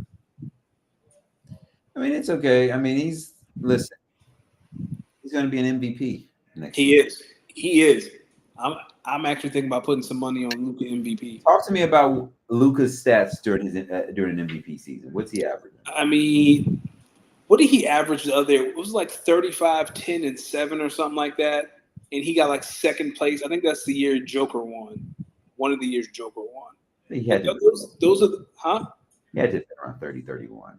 I mean, it's okay. I mean, he's going to be an MVP next year. He is. I'm actually thinking about putting some money on Luka MVP. Talk to me about Luka's stats during an MVP season. What's he averaging? I mean, what did he average the other? It was like 35, 10, and 7 or something like that. And he got like second place. I think that's the year Joker won. One of the years Joker won. He had to, those are the, huh? He had to be around 30, 31.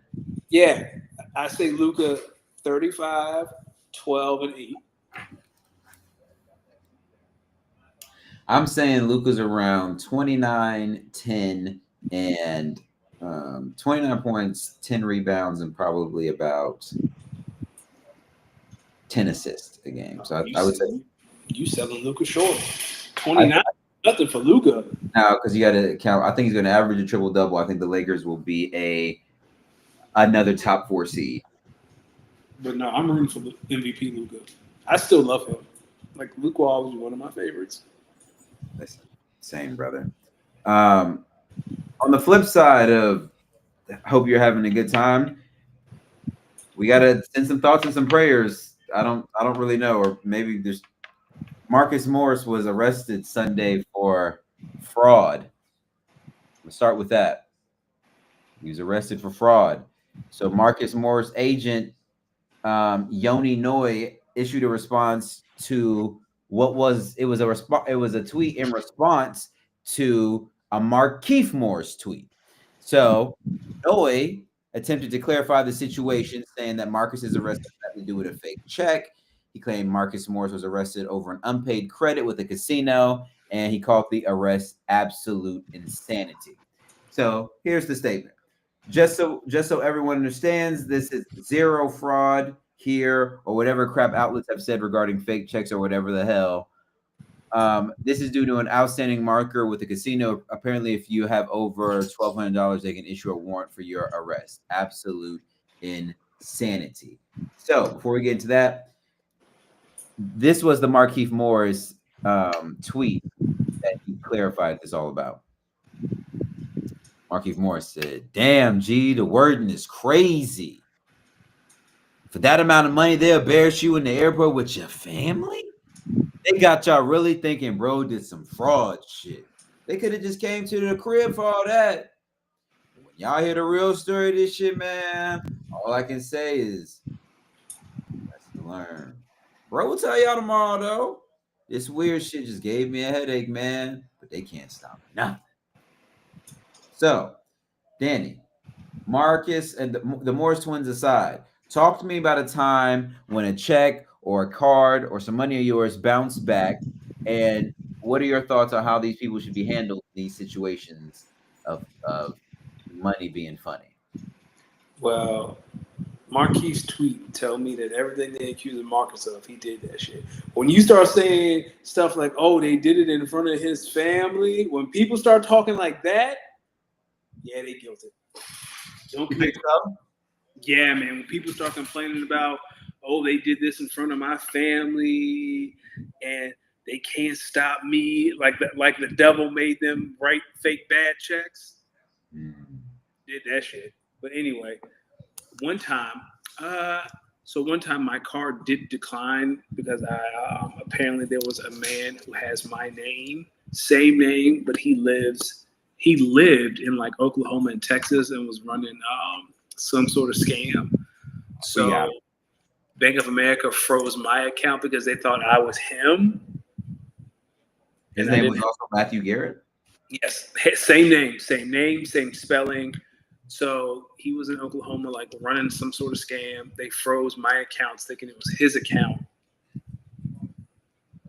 Yeah. I say Luka 35, 12, and 8. I'm saying Luka's around 29, 10, and 29 points, 10 rebounds, and probably about 10 assists a game. So I would say you selling Luka short. 29, nothing for Luka. Now, because you got to count. I think he's going to average a triple double. I think the Lakers will be another top 4 seed. But no, I'm rooting for the MVP Luka. I still love him. Like Luka was one of my favorites. Listen, same brother. On the flip side of, hope you're having a good time. We got to send some thoughts and some prayers. I don't really know, or maybe there's Marcus Morris was arrested Sunday for fraud. We'll start with that. He was arrested for fraud. So Marcus Morris agent Yoni Noy issued a response to it was a tweet in response to a Markieff Morris tweet. So Noy attempted to clarify the situation, saying that Marcus's arrest had to do with a fake check. He claimed Marcus Morris was arrested over an unpaid credit with a casino, and he called the arrest absolute insanity. So here's the statement. Just so everyone understands, this is zero fraud here or whatever crap outlets have said regarding fake checks or whatever the hell. This is due to an outstanding marker with the casino. Apparently, if you have over $1,200, they can issue a warrant for your arrest. Absolute insanity. So before we get into that, this was the Markieff Morris tweet that he clarified this all about. Markieff Morris said, "Damn, G, the wording is crazy. For that amount of money, they'll embarrass you in the airport with your family? They got y'all really thinking bro did some fraud shit. They could have just came to the crib for all that." Y'all hear the real story of this shit, man. All I can say is let's learn. Bro will tell y'all tomorrow though. This weird shit just gave me a headache, man. But they can't stop nothing. So, Danny, Marcus, and the Morris twins aside, talk to me about a time when a check or a card or some money of yours bounced back, and what are your thoughts on how these people should be handled in these situations of money being funny? Well, Marquise tweet tell me that everything they accused Marcus of, he did that shit. When you start saying stuff like, "Oh, they did it in front of his family," when people start talking like that, yeah, they guilty. Don't commit. Yeah, man. When people start complaining about, "Oh, they did this in front of my family," and they can't stop me, like the devil made them write fake bad checks. Did that shit. But anyway, one time my card did decline because apparently there was a man who has my name, same name, but he lived in like Oklahoma and Texas and was running some sort of scam. So Yeah. Bank of America froze my account because they thought I was him. His name was also Matthew Garrett? Yes, same name, same spelling. So he was in Oklahoma, like running some sort of scam. They froze my accounts, thinking it was his account.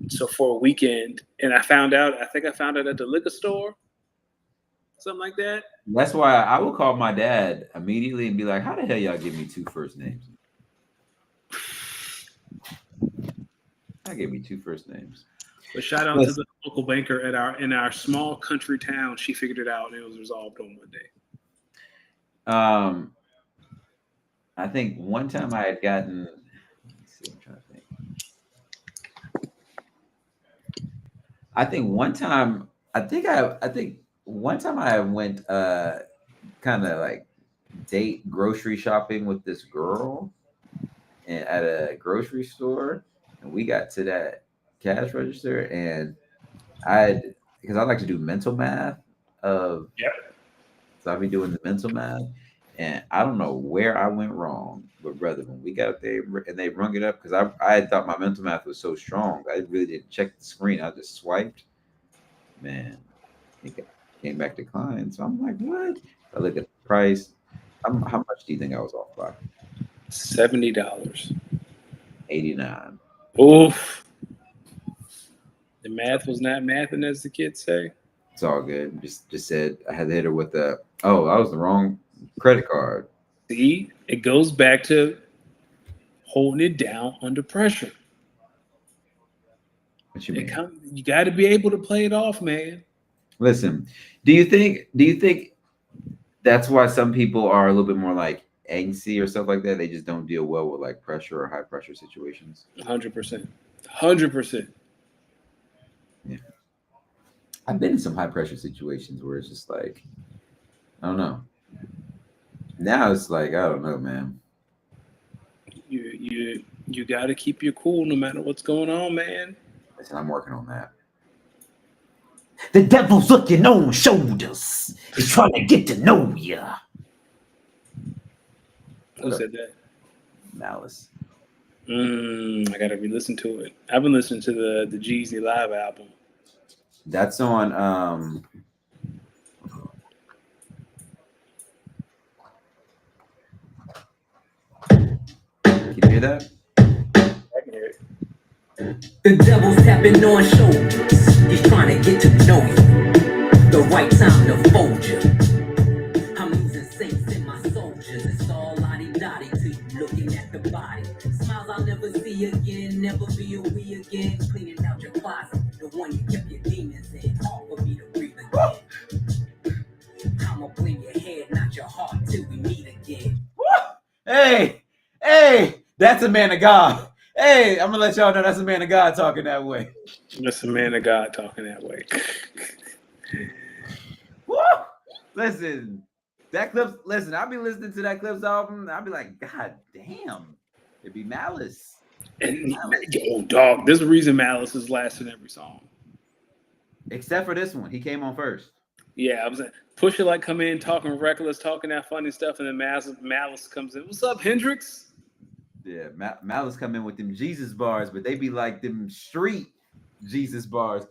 So for a weekend, and I think I found out at the liquor store, something like that. That's why I will call my dad immediately and be like, "How the hell y'all give me two first names?" I gave me two first names. But shout out to the local banker in our small country town. She figured it out and it was resolved on one day. I think one time I had gotten. Let's see, I'm trying to think. I think one time I went kind of like date grocery shopping with this girl at a grocery store, and we got to that cash register, and because I like to do mental math of so I'll be doing the mental math, and I don't know where I went wrong, but brother, when we got there and they rung it up, because I thought my mental math was so strong, I really didn't check the screen. I just swiped. Man, it came back declined. So I'm like, what? I look at the price. How much do you think I was off by? $70. 89. Oof. The math was not mathing, as the kids say. It's all good. Just said I had to hit her with I was the wrong credit card. See, it goes back to holding it down under pressure. What you mean? You got to be able to play it off, man. Listen, do you think that's why some people are a little bit more like angsty or stuff like that? They just don't deal well with like pressure or high pressure situations. 100%. 100%. Yeah. I've been in some high pressure situations where it's just like, I don't know. Now it's like, I don't know, man. You got to keep your cool no matter what's going on, man. Listen, I'm working on that. The devil's looking on shoulders. He's trying to get to know you. Who said that? Malice. I got to re-listen to it. I've been listening to the Jeezy live album. That's on Can you hear that? I can hear it. The devil's tapping on shoulders. He's trying to get to know you. The right time to fold you. I'm losing saints in my soldiers. It's all lottie-dottie to you looking at the body. Smiles I'll never see again, never be a we again. Cleaning out your closet, the one you kept your demons in. Hard for me to breathe again. I'ma blame your head, not your heart, till we meet again. Hey, that's a man of God. Hey, I'm gonna let y'all know that's a man of God talking that way. That's a man of God talking that way. Woo! Listen, I'll be listening to that Clips album. I'll be like, God damn, it'd be Malice. And dog, there's a reason Malice is last in every song. Except for this one. He came on first. Yeah, I was like, Pusha like come in talking reckless, talking that funny stuff, and then Malice comes in. What's up, Hendrix? Yeah, Malice come in with them Jesus bars, but they be like them street Jesus bars.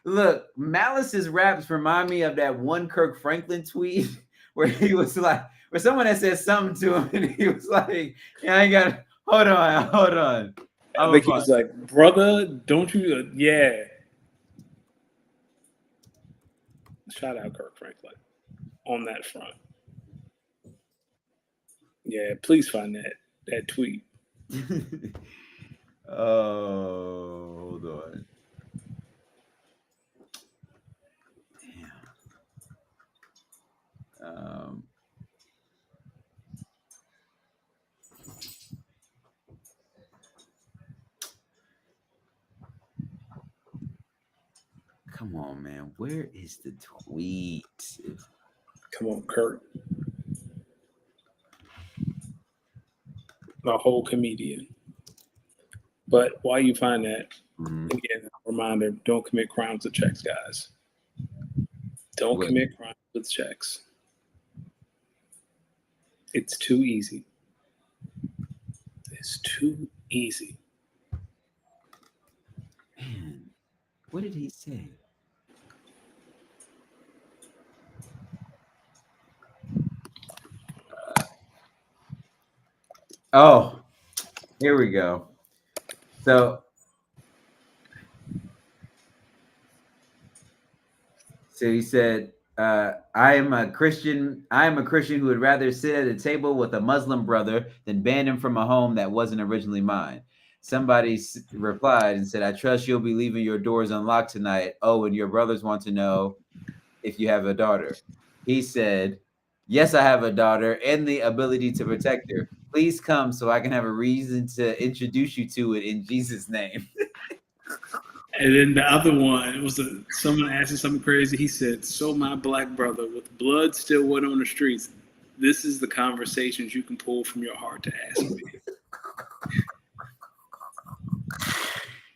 Look, Malice's raps remind me of that one Kirk Franklin tweet where he was like, where someone had said something to him, and he was like, "Yeah, I ain't got. Hold on. I think he was like, brother, don't you? Yeah." Shout out Kirk Franklin on that front. Yeah, please find that tweet. Oh, hold on. Damn. Come on, man. Where is the tweet? Come on, Kurt. A whole comedian. But while you find that, again, reminder, don't commit crimes with checks, guys. Don't commit crimes with checks. It's too easy. It's too easy. Man, what did he say? Oh, here we go. So he said, I am a Christian who would rather sit at a table with a Muslim brother than ban him from a home that wasn't originally mine. Somebody replied and said, I trust you'll be leaving your doors unlocked tonight. Oh, and your brothers want to know if you have a daughter. He said, yes, I have a daughter and the ability to protect her. Please come so I can have a reason to introduce you to it in Jesus' name. And then the other one was someone asking something crazy. He said, so my black brother, with blood still wet on the streets, this is the conversations you can pull from your heart to ask me.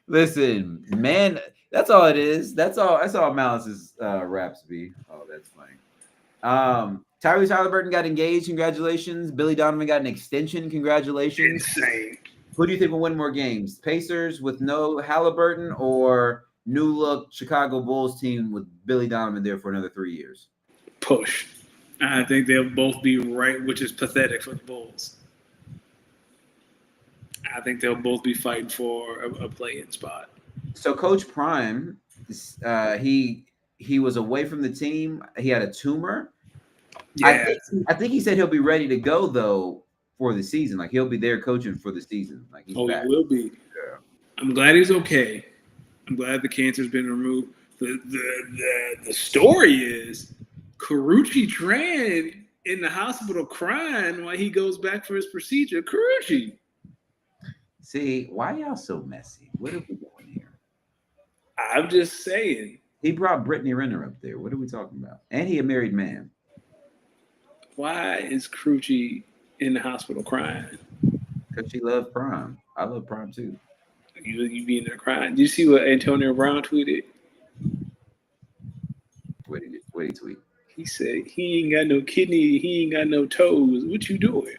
Listen, man, that's all it is. That's all Malice's raps be. Oh, that's funny. Tyrese Halliburton got engaged. Congratulations. Billy Donovan got an extension. Congratulations. Insane. Who do you think will win more games? Pacers with no Halliburton or new look Chicago Bulls team with Billy Donovan there for another 3 years? Push. I think they'll both be right, which is pathetic for the Bulls. I think they'll both be fighting for a play-in spot. So Coach Prime, he was away from the team. He had a tumor. Yeah. I think he said he'll be ready to go though for the season. Like he'll be there coaching for the season. Like he's back. He will be. Yeah. I'm glad he's okay. I'm glad the cancer's been removed. The story is Carucci Tran in the hospital crying while he goes back for his procedure. Carucci. See, why y'all so messy? What are we doing here? I'm just saying. He brought Brittany Renner up there. What are we talking about? And he a married man. Why is Carucci in the hospital crying? Because she loved Prime. I love Prime too. You be in there crying. Did you see what Antonio Brown tweeted? What did he tweet? He said, he ain't got no kidney, he ain't got no toes. What you doing?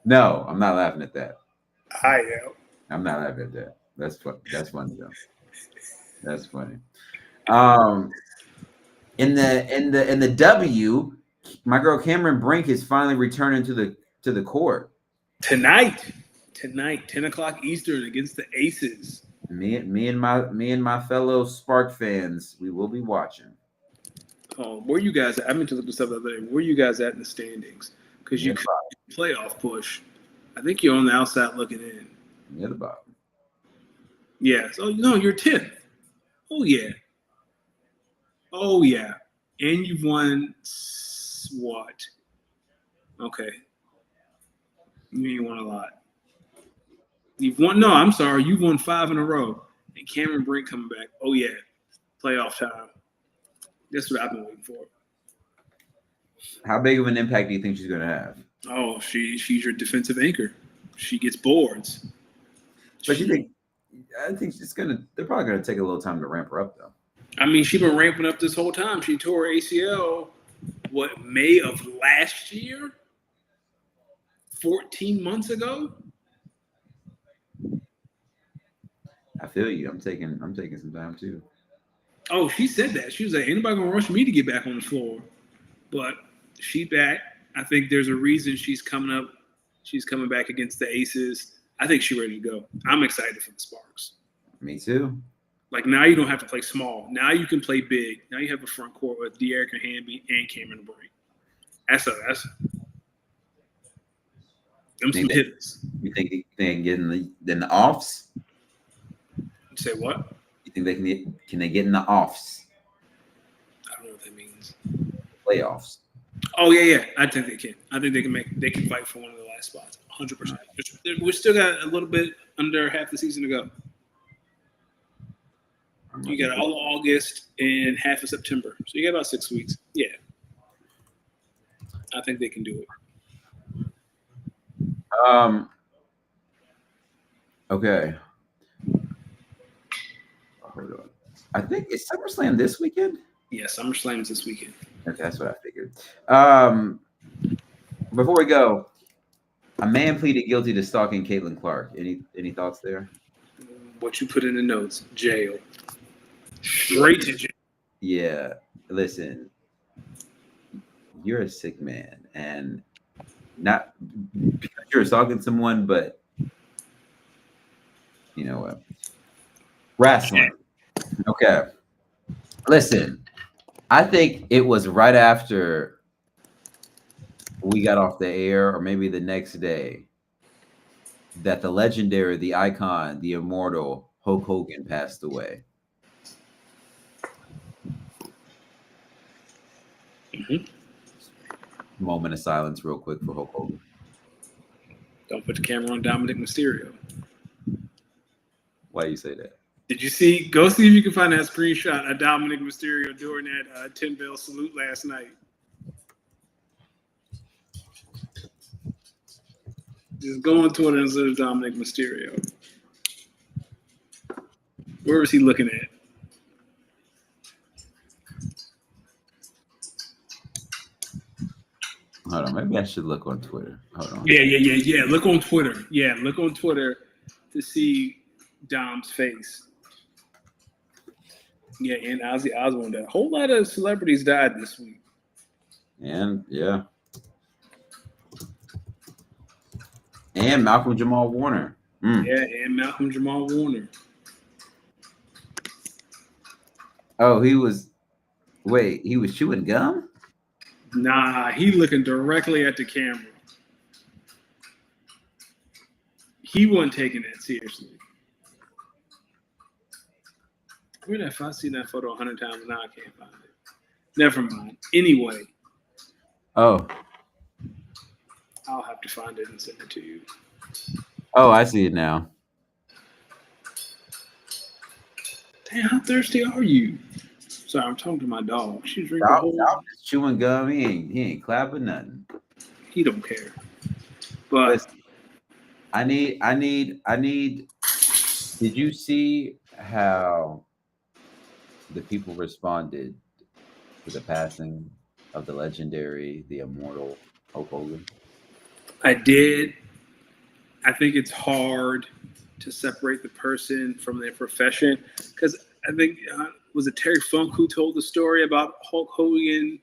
No, I'm not laughing at that. I am. I'm not laughing at that. That's funny. That's funny though. That's funny. In the W, my girl Cameron Brink is finally returning to the court tonight, 10:00 Eastern against the Aces. Me and my fellow Spark fans, we will be watching. Where you guys at? I meant to look this up the other day. Where you guys at in the standings? Because you playoff push. I think you're on the outside looking in. Near the bottom. Yeah. So you're 10th. Oh yeah. Oh yeah. And you've won what? Okay. You ain't won a lot. You've won 5 in a row. And Cameron Brink coming back. Oh yeah. Playoff time. That's what I've been waiting for. How big of an impact do you think she's going to have? Oh, she's your defensive anchor. She gets boards. But I think they're probably going to take a little time to ramp her up, though. I mean, she's been ramping up this whole time. She tore her ACL, May of last year? 14 months ago? I feel you. I'm taking some time too. Oh, she said that. She was like, "Anybody gonna rush me to get back on the floor?" But she's back. I think there's a reason she's coming up. She's coming back against the Aces. I think she's ready to go. I'm excited for the Sparks. Me too. Like, now you don't have to play small. Now you can play big. Now you have a front court with De'Erica Hamby and Cameron Brink. That's them some hitters. You think they can get in the offs? You say what? You think can they get in the offs? I don't know what that means. Playoffs. Oh yeah. I think they can. I think they can fight for one of the last spots. 100%. We still got a little bit under half the season to go. You got all of August and half of September. So you got about 6 weeks. Yeah. I think they can do it. Okay. Hold on. I think it's SummerSlam this weekend. Yeah, SummerSlam is this weekend. Okay, that's what I figured. Before we go, a man pleaded guilty to stalking Caitlin Clark. Any thoughts there? What you put in the notes? Jail. Straight to jail. Yeah. Listen, you're a sick man, and not because you're stalking someone, but you know what? Wrestling. Okay. Listen, I think it was right after we got off the air, or maybe the next day, that the legendary, the icon, the immortal Hulk Hogan passed away. Mm-hmm. Moment of silence, real quick, for Hulk Hogan. Don't put the camera on Dominic Mysterio. Why do you say that? Did you see? Go see if you can find that screenshot of Dominic Mysterio during that 10-bell salute last night. Just go on Twitter and search Dominic Mysterio. Where is he looking at? Hold on, maybe I should look on Twitter. Hold on. Yeah. Look on Twitter. Yeah, look on Twitter to see Dom's face. Yeah, and Ozzy Osbourne died. A whole lot of celebrities died this week. And yeah. And Malcolm Jamal Warner. Yeah, and Malcolm Jamal Warner. Oh, he was chewing gum? Nah, he looking directly at the camera. He wasn't taking that seriously. If I've seen that photo 100 times now, I can't find it. Never mind. Anyway. Oh. I'll have to find it and send it to you. Oh, I see it now. Damn, how thirsty are you? Sorry, I'm talking to my dog. She's drinking a whole Dom is chewing gum. He ain't clapping nothing. He don't care. But listen, I need. Did you see how the people responded to the passing of the legendary, the immortal Hulk Hogan? I did. I think it's hard to separate the person from their profession, because I think was it Terry Funk who told the story about Hulk Hogan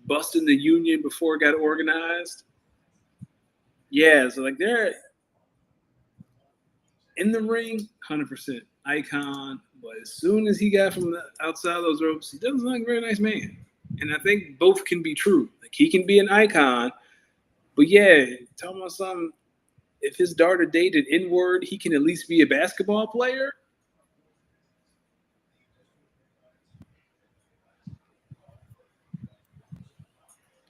busting the union before it got organized? Yeah, so like they're in the ring, 100% icon, but as soon as he got from the outside those ropes, he doesn't look like a very nice man. And I think both can be true. Like, he can be an icon, but yeah, talking about something, if his daughter dated N-word, he can at least be a basketball player.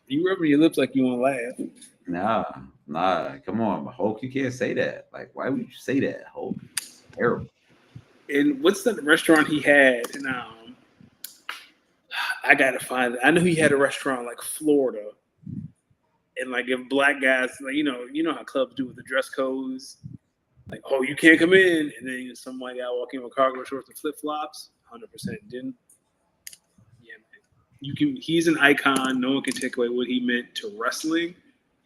You rubbing your lips like you want to laugh. Nah. Come on, Hulk. You can't say that. Like, why would you say that, Hulk? It's terrible. And what's that restaurant he had? And I gotta find it. I know he had a restaurant like Florida, and like if black guys, like you know how clubs do with the dress codes, like, oh, you can't come in, and then some white guy walk in with cargo shorts and flip flops. 100% didn't. He's an icon. No one can take away what he meant to wrestling.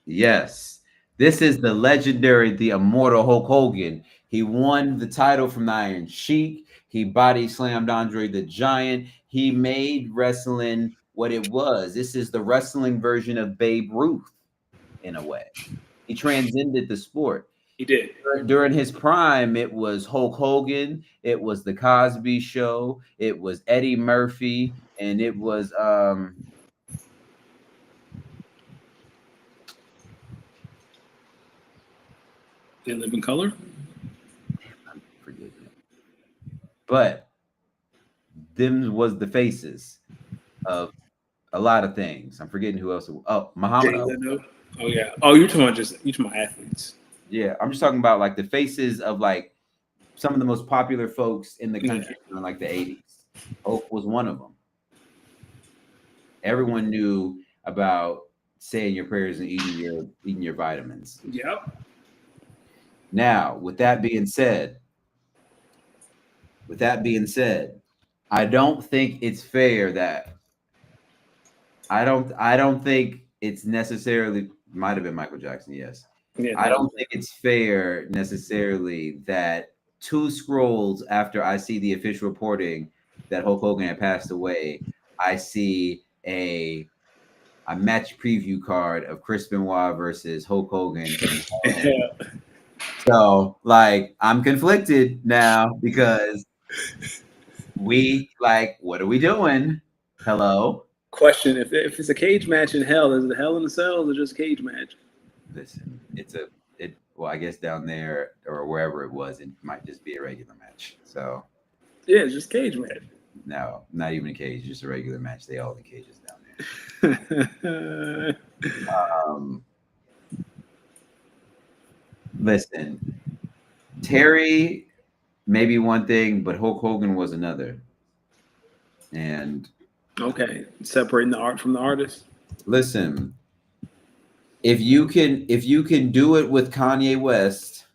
Yes. This is the legendary, the immortal Hulk Hogan. He won the title from the Iron Sheik. He body slammed Andre the Giant. He made wrestling what it was. This is the wrestling version of Babe Ruth, in a way. He transcended the sport. He did. During his prime, it was Hulk Hogan, it was the Cosby Show, it was Eddie Murphy, and it was They Live in Color. I'm forgetting it. But them was the faces of a lot of things. I'm forgetting who else. Muhammad Ali. Oh yeah. Oh, you're talking about athletes. Yeah, I'm just talking about like the faces of like some of the most popular folks in the country in like the 80s. Hulk was one of them. Everyone knew about saying your prayers and eating your vitamins. Yep. Now, with that being said, I don't think it's fair that I don't think it's necessarily might have been Michael Jackson, yes. Yeah, I don't think it's fair necessarily that 2 scrolls after I see the official reporting that Hulk Hogan had passed away, I see a match preview card of Chris Benoit versus Hulk Hogan. So, like, I'm conflicted now because what are we doing? Hello? Question: If it's a cage match in hell, is it Hell in a Cell or just a cage match? Listen, well, I guess down there or wherever it was, it might just be a regular match. So yeah, it's just cage match. No, not even a cage, just a regular match. They all in cages down there. Listen, Terry maybe one thing, but Hulk Hogan was another. And okay, separating the art from the artist. Listen, if you can do it with Kanye West,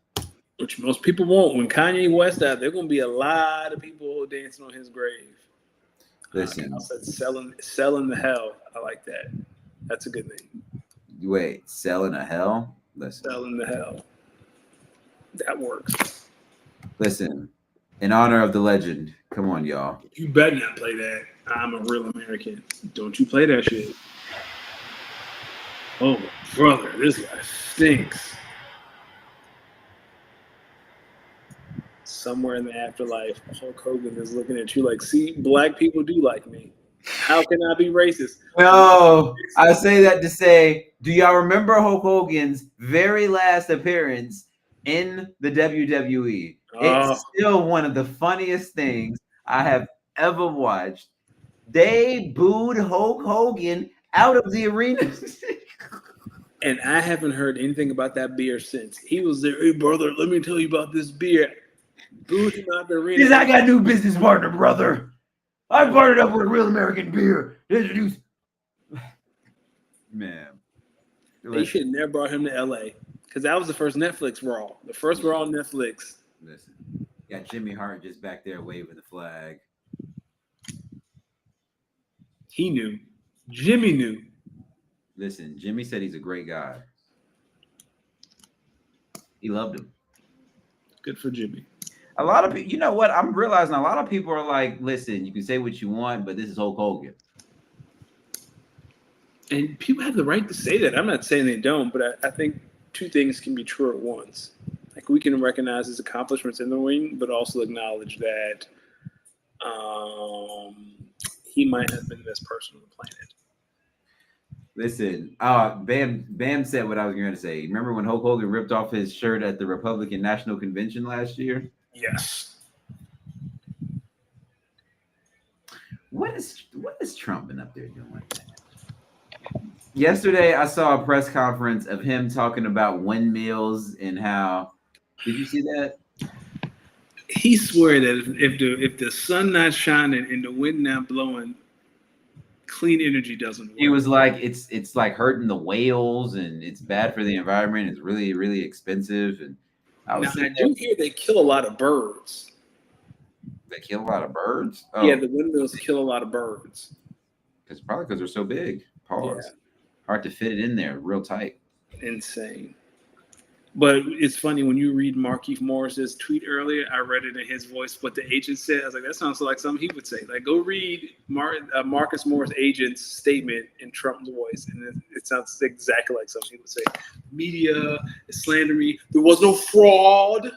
which most people won't, when Kanye West died, there are going to be a lot of people dancing on his grave. Listen, I said selling the hell. I like that. That's a good name. Wait, selling a hell? Listen, selling the hell. That works. Listen, in honor of the legend, come on, y'all. You better not play that. I'm a real American. Don't you play that shit. Oh, brother, this guy stinks. Somewhere in the afterlife, Hulk Hogan is looking at you like, see, black people do like me. How can I be racist? No, I say that to say, do y'all remember Hulk Hogan's very last appearance in the WWE? It's still one of the funniest things I have ever watched. They booed Hulk Hogan out of the arena. And I haven't heard anything about that beer since. He was there, hey, brother, let me tell you about this beer. Booed him out the arena. Because I got a new business partner, brother. I partnered up with a real American beer. Introduce. Man. They should have never brought him to LA. Because that was the first Netflix Raw. The first Raw on Netflix. Listen, got Jimmy Hart just back there waving the flag. He knew. Jimmy knew. Listen, Jimmy said he's a great guy. He loved him. Good for Jimmy. A lot of people, you know what? I'm realizing a lot of people are like, listen, you can say what you want, but this is Hulk Hogan. And people have the right to say that. I'm not saying they don't, but I think two things can be true at once. Like, we can recognize his accomplishments in the ring, but also acknowledge that he might have been the best person on the planet. Listen, Bam said what I was going to say. Remember when Hulk Hogan ripped off his shirt at the Republican National Convention last year? Yes. What is Trump been up there doing? Yesterday, I saw a press conference of him talking about windmills and how. Did you see that? He swore that if the sun not shining and the wind not blowing, clean energy doesn't work. He was like, it's like hurting the whales and it's bad for the environment. It's really, really expensive. And I do hear they kill a lot of birds. They kill a lot of birds? Oh. Yeah, the windmills kill a lot of birds. Because they're so big. Pause. Yeah. Hard to fit it in there, real tight. Insane. But it's funny when you read Markieff Morris's tweet earlier. I read it in his voice. What the agent said, I was like, that sounds like something he would say. Like, go read Marcus Morris' agent's statement in Trump's voice, and it sounds exactly like something he would say. Media is slandering me. There was no fraud.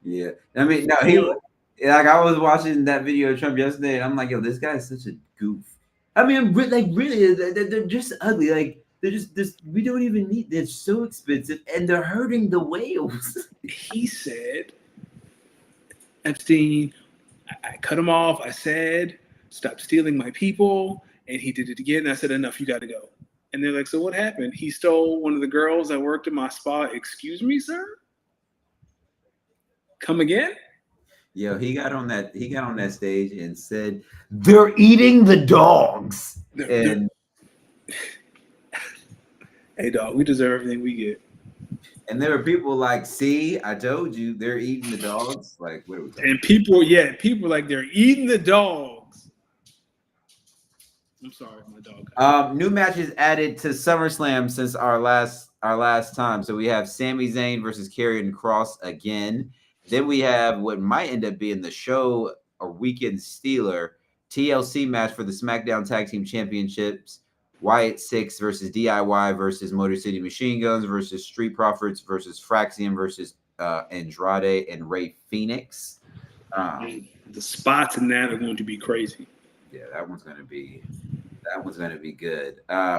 Yeah, I mean, no, he like I was watching that video of Trump yesterday, and I'm like, yo, this guy is such a goof. I mean, like really, they're just ugly. Like. They're just this. We don't even need. They're so expensive, and they're hurting the whales. He said, Epstein, I cut him off. I said, stop stealing my people, and he did it again. And I said, enough. You got to go. And they're like, so what happened? He stole one of the girls that worked in my spa. Excuse me, sir. Come again? Yo, he got on that stage and said, "They're eating the dogs." And hey, dog, we deserve everything we get. And there were people like, see, I told you, they're eating the dogs. Like, what are we talking And people like, they're eating the dogs. I'm sorry, my dog. New matches added to SummerSlam since our last time. So we have Sami Zayn versus Karrion Kross again. Then we have what might end up being the show, a weekend stealer, TLC match for the SmackDown Tag Team Championships. Wyatt 6 versus DIY versus Motor City Machine Guns versus Street Profits versus Fraxium versus Andrade and Ray Phoenix. The spots in that are going to be crazy. Yeah, that one's gonna be good.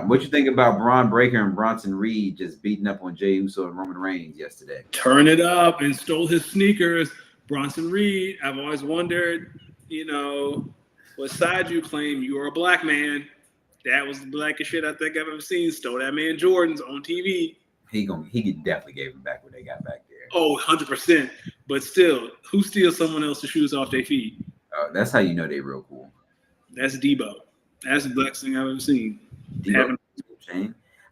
What you think about Braun Breaker and Bronson Reed just beating up on Jey Uso and Roman Reigns yesterday? Turn it up and stole his sneakers. Bronson Reed, I've always wondered, what side you claim. You are a black man. That was the blackest shit I think I've ever seen. Stole that man Jordans on TV. He definitely gave him back when they got back there. Oh, 100%. But still, who steals someone else's shoes off their feet? That's how you know they real cool. That's Debo. That's the blackest thing I've ever seen.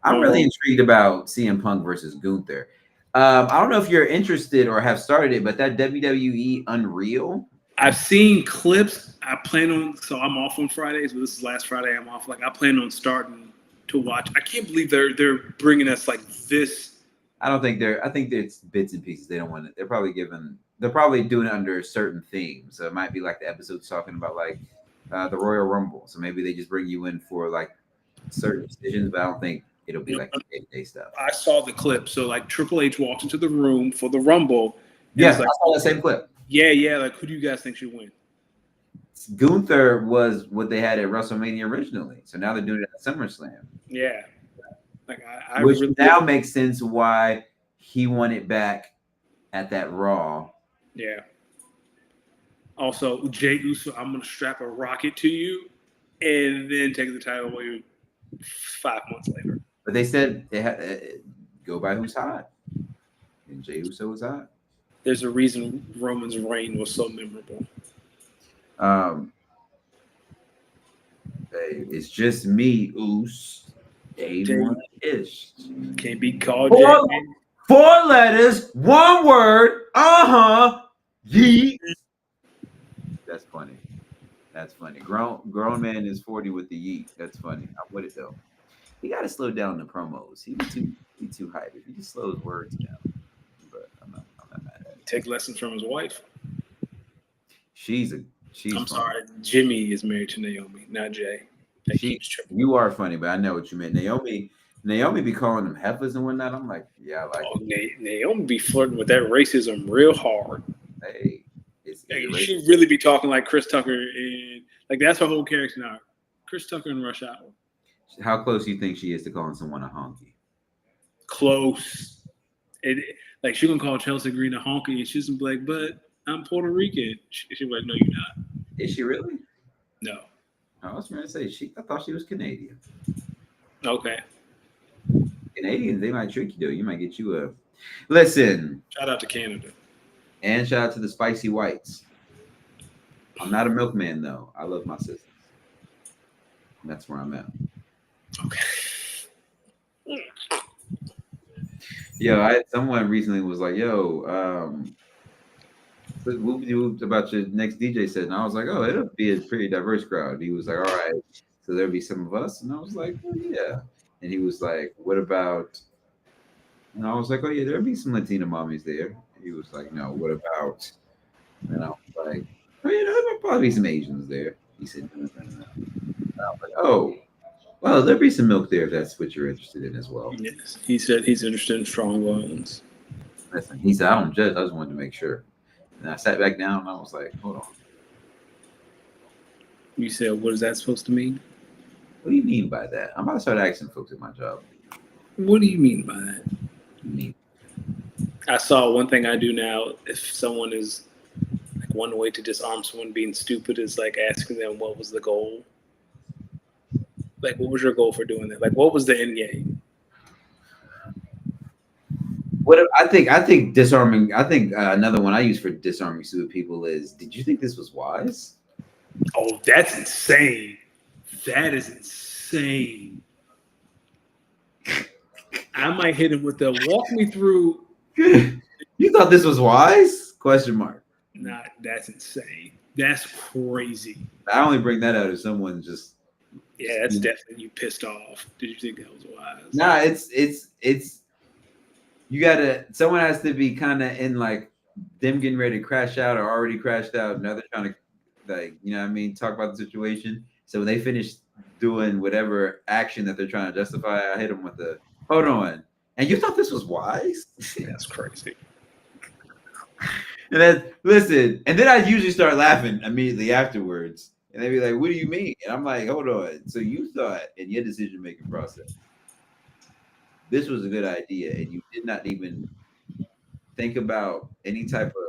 I'm really intrigued about CM Punk versus Gunther. I don't know if you're interested or have started it, but that WWE Unreal. I've seen clips. So I'm off on Fridays, but this is last Friday I'm off. Like, I plan on starting to watch. I can't believe they're bringing us like this. I think it's bits and pieces. They don't want it. They're probably doing it under a certain theme. So it might be like the episodes talking about like the Royal Rumble. So maybe they just bring you in for like certain decisions, but I don't think it'll be like the day-to-day stuff. I saw the clip. So like Triple H walks into the room for the Rumble. Yes, like, I saw that same clip. Yeah. Like, who do you guys think should win? Gunther was what they had at WrestleMania originally. So now they're doing it at SummerSlam. Yeah. Like Which really now makes sense why he won it back at that Raw. Yeah. Also, Jey Uso, I'm going to strap a rocket to you and then take the title away 5 months later. But they said they had go by who's hot. And Jey Uso was hot. There's a reason Roman's reign was so memorable. Hey, it's just me, Oos. Day-one-ish. Can't be called four letters, one word. Yeet. That's funny. Grown man is 40 with the yeet. That's funny. I'm with it though. He got to slow down the promos. He too hype. If he just slows words down. But I'm not mad at it. Take lessons from his wife. She's I'm sorry. Jimmy is married to Naomi, not Jay. You are funny, but I know what you meant. Naomi be calling them heifers and whatnot. I'm like, yeah, I like it. Naomi be flirting with that racism real hard. Hey, she really be talking like Chris Tucker, and like that's her whole character now. Chris Tucker in Rush Hour. How close do you think she is to calling someone a honky? Close. Like she gonna call Chelsea Green a honky, and she's gonna be like, "But I'm Puerto Rican." She's like, "No, you're not." Is she really? No. I was trying to say I thought she was Canadian. Okay. Canadians, they might trick you though. You might get you a listen. Shout out to Canada. And shout out to the Spicy Whites. I'm not a milkman though. I love my sisters. That's where I'm at. Okay. Yo, someone recently was like, yo, whoop about your next DJ set. And I was like, oh, it'll be a pretty diverse crowd. He was like, all right. So there'd be some of us, and I was like, oh, yeah. And he was like, what about? And I was like, oh yeah, there'd be some Latina mommies there. He was like, no, what about? And I was like, oh yeah, there'd probably be some Asians there. He said, no, no, no. And I was like, oh, well, there'd be some milk there if that's what you're interested in as well. Yes. He said he's interested in strong ones. Listen, he said, I don't judge. I just wanted to make sure. And I sat back down and I was like, hold on. You said, what is that supposed to mean? What do you mean by that? I'm about to start asking folks at my job. What do you mean by that? You mean? I saw one thing I do now. If someone is like, one way to disarm someone being stupid is like asking them what was the goal. Like, what was your goal for doing that? Like, what was the end game? What I think disarming. I think another one I use for disarming stupid people is, did you think this was wise? Oh, that's insane. That is insane. I might hit him with the walk me through. You thought this was wise? Question mark. Nah, that's insane. That's crazy. I only bring that out if someone just. Yeah, that's definitely you pissed off. Did you think that was wise? Nah, it's. You gotta. Someone has to be kind of in like them getting ready to crash out or already crashed out. Now they're trying to, like, you know what I mean, talk about the situation. So when they finish doing whatever action that they're trying to justify, I hit them with the hold on. And you thought this was wise? That's crazy. And then listen, and then I usually start laughing immediately afterwards. And they'd be like, what do you mean? And I'm like, hold on. So you thought in your decision-making process, this was a good idea, and you did not even think about any type of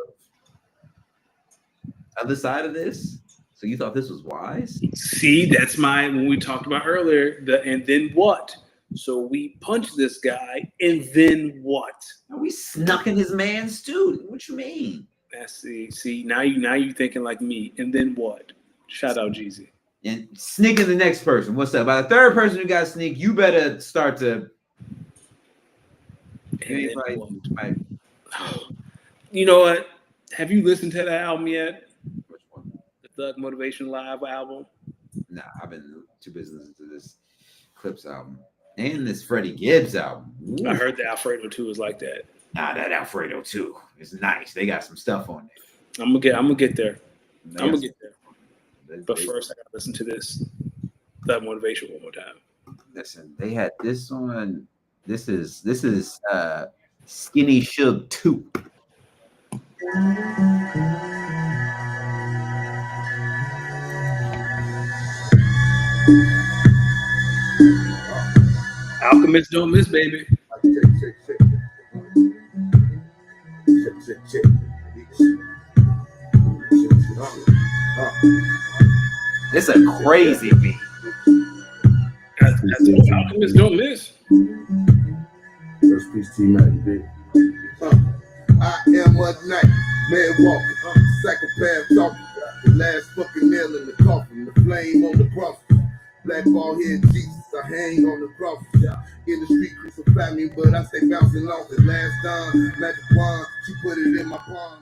other side of this? So you thought this was wise? See, that's when we talked about earlier, and then what? So we punched this guy, and then what? And we snuck in his man's too. What you mean? See, now you thinking like me, and then what? Shout out Jeezy. And sneaking the next person. What's up? By the third person who got sneak, you better start to. You know what? Have you listened to that album yet? Which one? The Thug Motivation Live album? Nah, I've been too busy listening to this Clips album and this Freddie Gibbs album. Ooh. I heard the Alfredo 2 is like that. Nah, that Alfredo 2 is nice. They got some stuff on there. I'm gonna get there. I'm gonna get there. But they, first, I gotta listen to this Thug Motivation one more time. Listen, they had this on. This is Skinny Suge 2. Alchemist don't miss, baby. It's a crazy beat. Alchemist don't miss. First piece T Mac, big. I am a nightmare walking, psychopath talking. The last fucking nail in the coffin, the flame on the cross. Black ball head Jesus, I hang on the cross. In the street, crucify me, but I stay bouncing off the last time. Magic wand, she put it in my palm.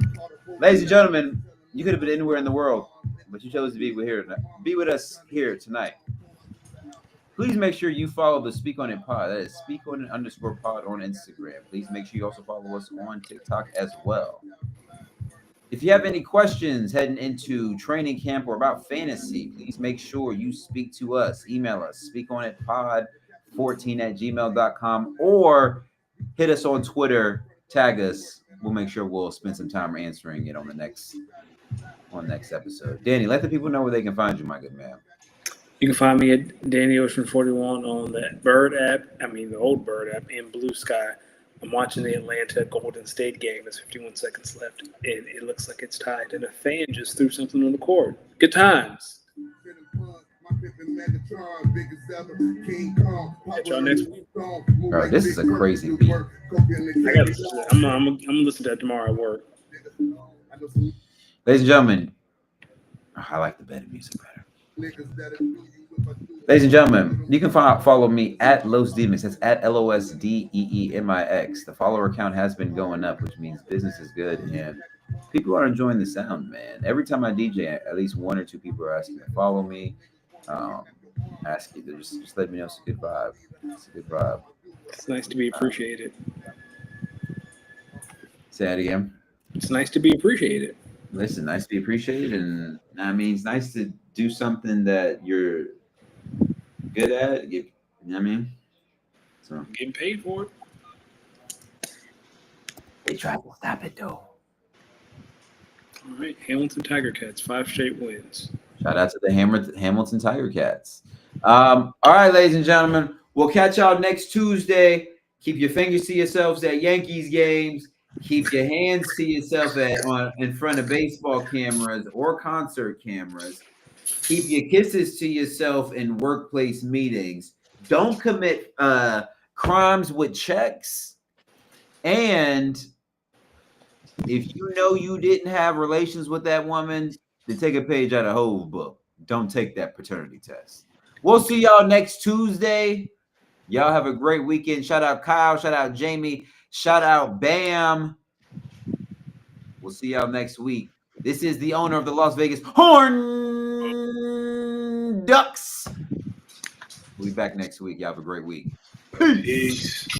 Ladies and gentlemen, you could have been anywhere in the world, but you chose to be with us here tonight. Please make sure you follow the Speak On It Pod. That is Speak On It _pod on Instagram. Please make sure you also follow us on TikTok as well. If you have any questions heading into training camp or about fantasy, please make sure you speak to us. Email us, speakonitpod14@gmail.com, or hit us on Twitter, tag us. We'll make sure we'll spend some time answering it on the next episode. Danny, let the people know where they can find you, my good man. You can find me at Danny Ocean 41 on the Bird app. I mean, the old Bird app in Blue Sky. I'm watching the Atlanta Golden State game. There's 51 seconds left, and it looks like it's tied. And a fan just threw something on the court. Good times. Catch y'all next week. Bro, this is a crazy beat. I gotta listen to that. I'm gonna listen to that tomorrow at work. Ladies and gentlemen, I like the better music better. Ladies and gentlemen, you can follow me at Los Demix. That's at LOSDEEMIX. The follower count has been going up, which means business is good and people are enjoying the sound, man. Every time I DJ, at least one or two people are asking to follow me. ask you. Just let me know it's a good vibe. It's a good vibe. It's nice to be appreciated. Say that again. It's nice to be appreciated. Listen, nice to be appreciated, and I mean it's nice to do something that you're good at. You know what I mean? So Getting paid for it. they tried to stop it though. All right, Hamilton Tiger Cats, 5 straight wins. Shout out to the Hamilton Tiger Cats. All right, ladies and gentlemen, we'll catch y'all next Tuesday. Keep your fingers to yourselves at Yankees games. Keep your hands to yourself in front of baseball cameras or concert cameras. Keep your kisses to yourself in workplace meetings. Don't commit crimes with checks. And if you know you didn't have relations with that woman, then take a page out of Hove's book. Don't take that paternity test. We'll see y'all next Tuesday. Y'all have a great weekend. Shout out Kyle. Shout out Jamie. Shout out Bam. We'll see y'all next week. This is the owner of the Las Vegas Horn Ducks. We'll be back next week. Y'all have a great week. Peace.